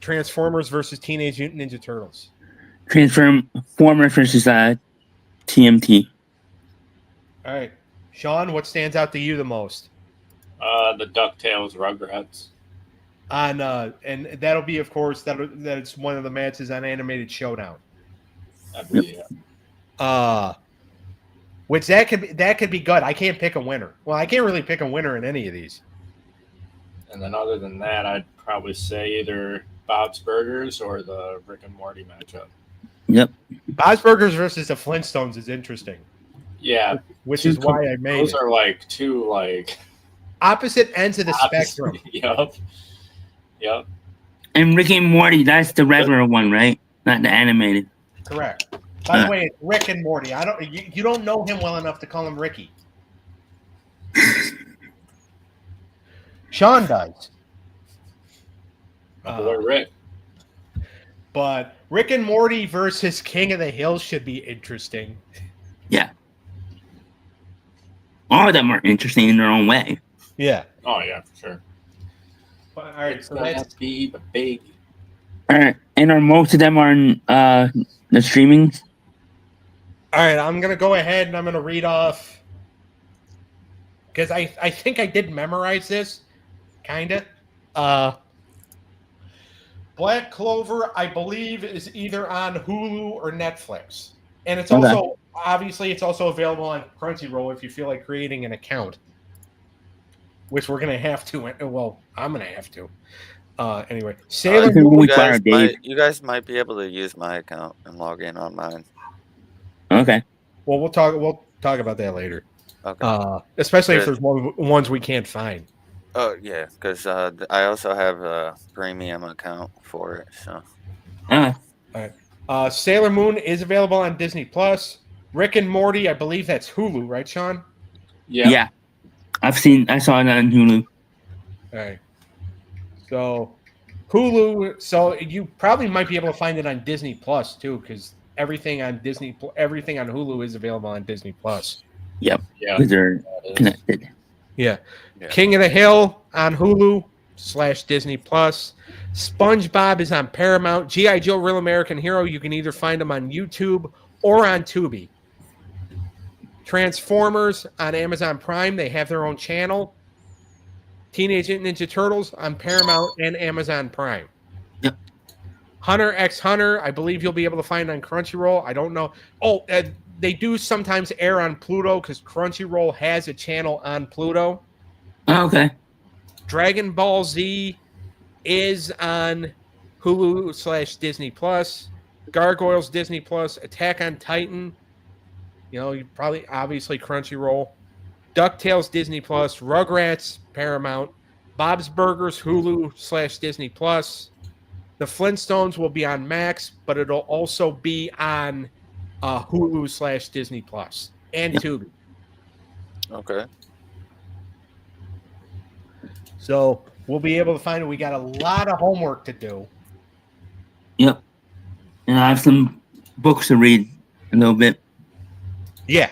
Transformers versus Teenage Mutant Ninja Turtles. Transformers versus TMT. All right, Shawn, what stands out to you the most? The DuckTales Rugrats. And that'll be, of course, that's one of the matches on Animated Showdown. I believe, yeah. Which that could be good. I can't pick a winner. Well, I can't really pick a winner in any of these. And then other than that, I'd probably say either Bob's Burgers or the Rick and Morty matchup. Yep. Bob's Burgers versus the Flintstones is interesting. Yeah. Which is why I made those it. are like 2 like opposite ends of the spectrum. Yep. Yep. And Rick and Morty, that's the regular one, right? Not the animated. Correct. By the way, it's Rick and Morty. You don't know him well enough to call him Ricky. Shawn does. Boy, Rick. But Rick and Morty versus King of the Hill should be interesting. Yeah. All of them are interesting in their own way. Yeah. Oh yeah, for sure. All right, It's so gonna that's be the big. All right, and are most of them on the streamings? all right. I'm gonna go ahead and I'm gonna read off because I think I did memorize this, kinda. Black Clover, I believe, is either on Hulu or Netflix, and it's Okay. also obviously it's also available on Crunchyroll if you feel like creating an account, which we're gonna have to. Well, I'm gonna have to. Anyway, Sailor can Moon. we fire Dave? You guys might be able to use my account and log in on mine. Okay. Well, we'll talk about that later. Okay. Especially if Good. there's ones we can't find. Oh yeah, because I also have a premium account for it. So Sailor Moon is available on Disney Plus. Rick and Morty, I believe that's Hulu, right, Shawn? Yeah. I saw it on Hulu. All right. So Hulu. So you probably might be able to find it on Disney Plus too, because everything on Hulu is available on Disney Plus. Yep. Yeah. Because they're connected. Yeah. Yeah. King of the Hill on Hulu / Disney Plus. SpongeBob is on Paramount. G.I. Joe Real American Hero, you can either find them on YouTube or on Tubi. Transformers on Amazon Prime, they have their own channel. Teenage Mutant Ninja Turtles on Paramount and Amazon Prime. Yep. Hunter x Hunter, I believe you'll be able to find on Crunchyroll. I don't know. Oh, they do sometimes air on Pluto because Crunchyroll has a channel on Pluto. Oh, okay. Dragon Ball Z is on Hulu / Disney Plus. Gargoyles Disney Plus. Attack on Titan. You probably obviously Crunchyroll. DuckTales Disney Plus. Rugrats Paramount. Bob's Burgers Hulu / Disney Plus. The Flintstones will be on Max, but it'll also be on Hulu / Disney Plus and Tubi. Okay. So we'll be able to find it. We got a lot of homework to do. Yep. And I have some books to read a little bit. Yeah.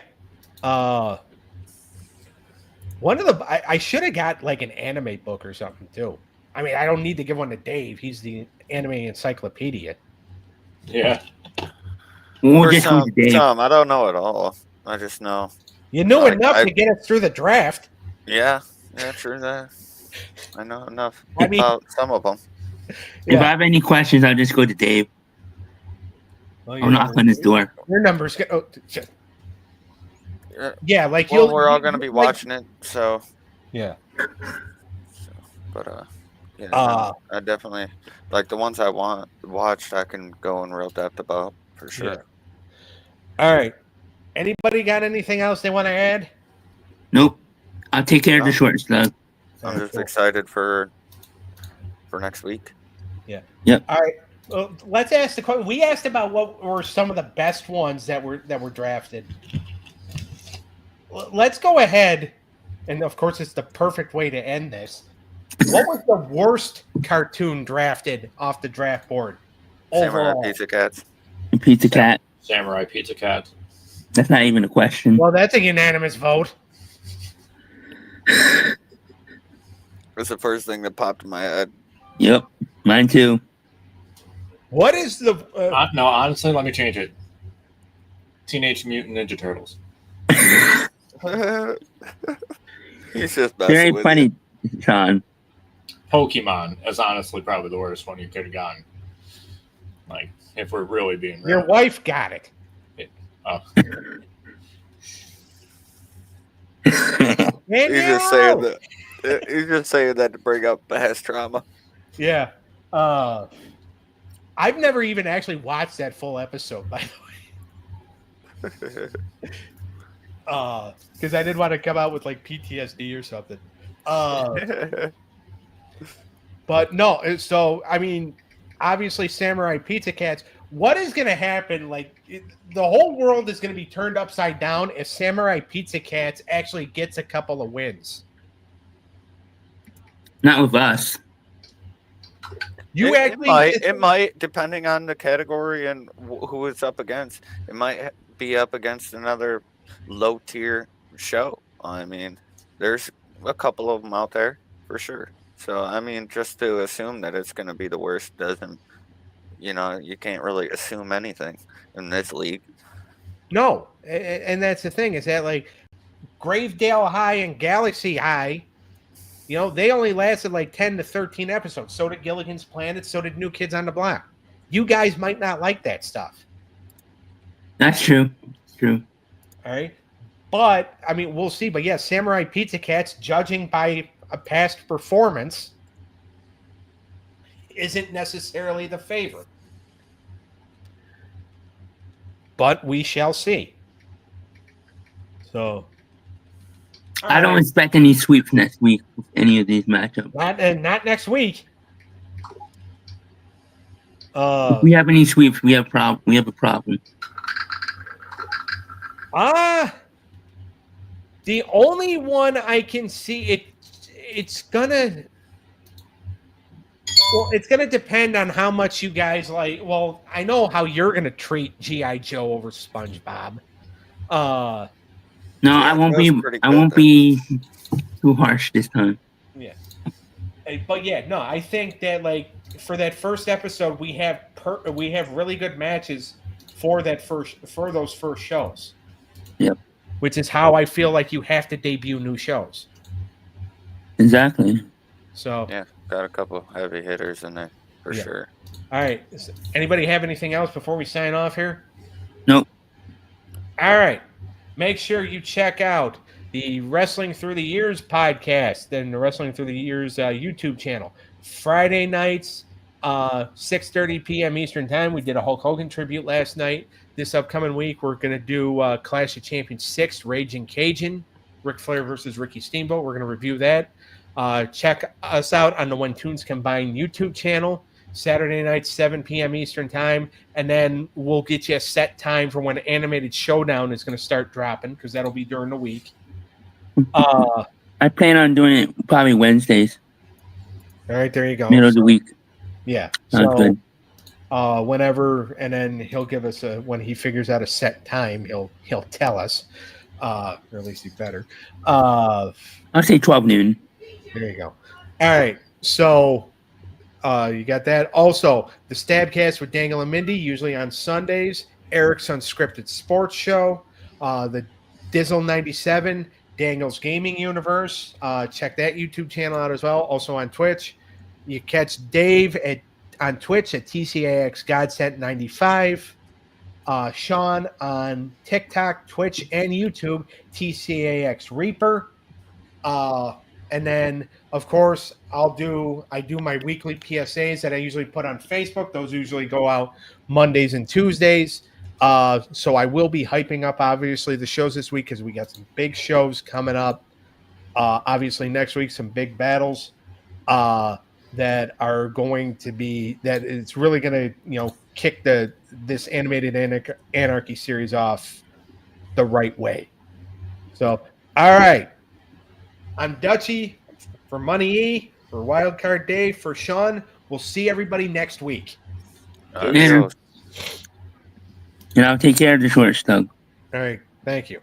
One of the I should have got like an anime book or something too. I mean, I don't need to give one to Dave. He's the anime encyclopedia. Yeah. We'll For just go to Dave. some, I don't know at all. I just know. You knew Like, enough to get us through the draft. Yeah, true that. I know enough I mean- about some of them. If I have any questions, I'll just go to Dave. Well, I'll knock on his door. Your numbers get. Oh, shit. Yeah, like Well, you'll. we're all going to be like- watching it, so. Yeah. But yeah, Uh, I definitely like the ones I watched. I can go in real depth about for sure. Yeah. All right. Anybody got anything else they want to add? Nope. I'll take care of the No. short stuff. I'm just excited for next week. All right. Well, let's ask the question. We asked about what were some of the best ones that were drafted. Let's go ahead, and of course, it's the perfect way to end this. What was the worst cartoon drafted off the draft board? Samurai Overall? Pizza Cats. Pizza Cat. Samurai Pizza Cat. That's not even a question. Well, that's a unanimous vote. That's the first thing that popped in my head. Yep. Mine too. What is the? No, honestly, let me change it. Teenage Mutant Ninja Turtles. He's just Very messing with funny, Shawn. Pokemon is honestly probably the worst one you could have gotten. Like, if we're really being real. Your wife got it. Oh. you. He's just saying that. He's just saying that to bring up past trauma. Yeah. I've never even actually watched that full episode, by the way. Because I didn't want to come out with like PTSD or something. But no, so I mean, obviously, Samurai Pizza Cats. What is going to happen? Like, the whole world is going to be turned upside down if Samurai Pizza Cats actually gets a couple of wins. Not with us. You it actually might, depending on the category and who it's up against. It might be up against another low tier show. I mean, there's a couple of them out there for sure. So I mean, just to assume that it's going to be the worst doesn't, you can't really assume anything in this league. No, and that's the thing is that like Gravedale High and Galaxy High, they only lasted like 10 to 13 episodes. So did Gilligan's Planet. So did New Kids on the Block. You guys might not like that stuff. That's true. True. All right. But, I mean, we'll see. But, yeah, Samurai Pizza Cats, judging by a past performance, isn't necessarily the favorite. But we shall see. So, I don't expect any sweeps next week with any of these matchups. Not next week. If we have any sweeps, we have a problem. The only one I can see it's gonna depend on how much you guys like. Well, I know how you're gonna treat G.I. Joe over SpongeBob. No, I won't be. I won't be too harsh this time. Yeah, but yeah, no, I think that like for that first episode, we have really good matches for those first shows. Yep. Which is how I feel like you have to debut new shows. Exactly. So yeah, got a couple heavy hitters in there for sure. All right. Anybody have anything else before we sign off here? Nope. All right. Make sure you check out the Wrestling Through the Years podcast and the Wrestling Through the Years YouTube channel. Friday nights, 6:30 p.m. Eastern Time. We did a Hulk Hogan tribute last night. This upcoming week, we're going to do Clash of Champions 6, Raging Cajun, Ric Flair versus Ricky Steamboat. We're going to review that. Check us out on the When Tunes Combine YouTube channel, Saturday night, 7 p.m. Eastern Time. And then we'll get you a set time for when Animated Showdown is going to start dropping, because that'll be during the week. I plan on doing it probably Wednesdays. All right, there you go. Middle of the week. Yeah. Sounds good. Whenever, and then he'll give us when he figures out a set time, he'll tell us, or at least he better. I'll say 12 noon. There you go. All right, so you got that. Also, the Stabcast with Dangle and Mindy, usually on Sundays. Eric's Unscripted Sports Show, the Dizzle 97, Daniel's Gaming Universe. Check that YouTube channel out as well. Also on Twitch, you catch Dave on Twitch at TCAX Godsent 95. Shawn on TikTok, Twitch, and YouTube, TCAX Reaper. And then, of course, I do my weekly PSAs that I usually put on Facebook. Those usually go out Mondays and Tuesdays. So I will be hyping up, obviously, the shows this week because we got some big shows coming up. Obviously, next week, some big battles that are going to be – that it's really going to, kick this Animated Anarchy series off the right way. So, all right. I'm Dutchie for MoneyE, for Wildcard Dave, for Shawn. We'll see everybody next week. And I'll take care of the short stuff. All right. Thank you.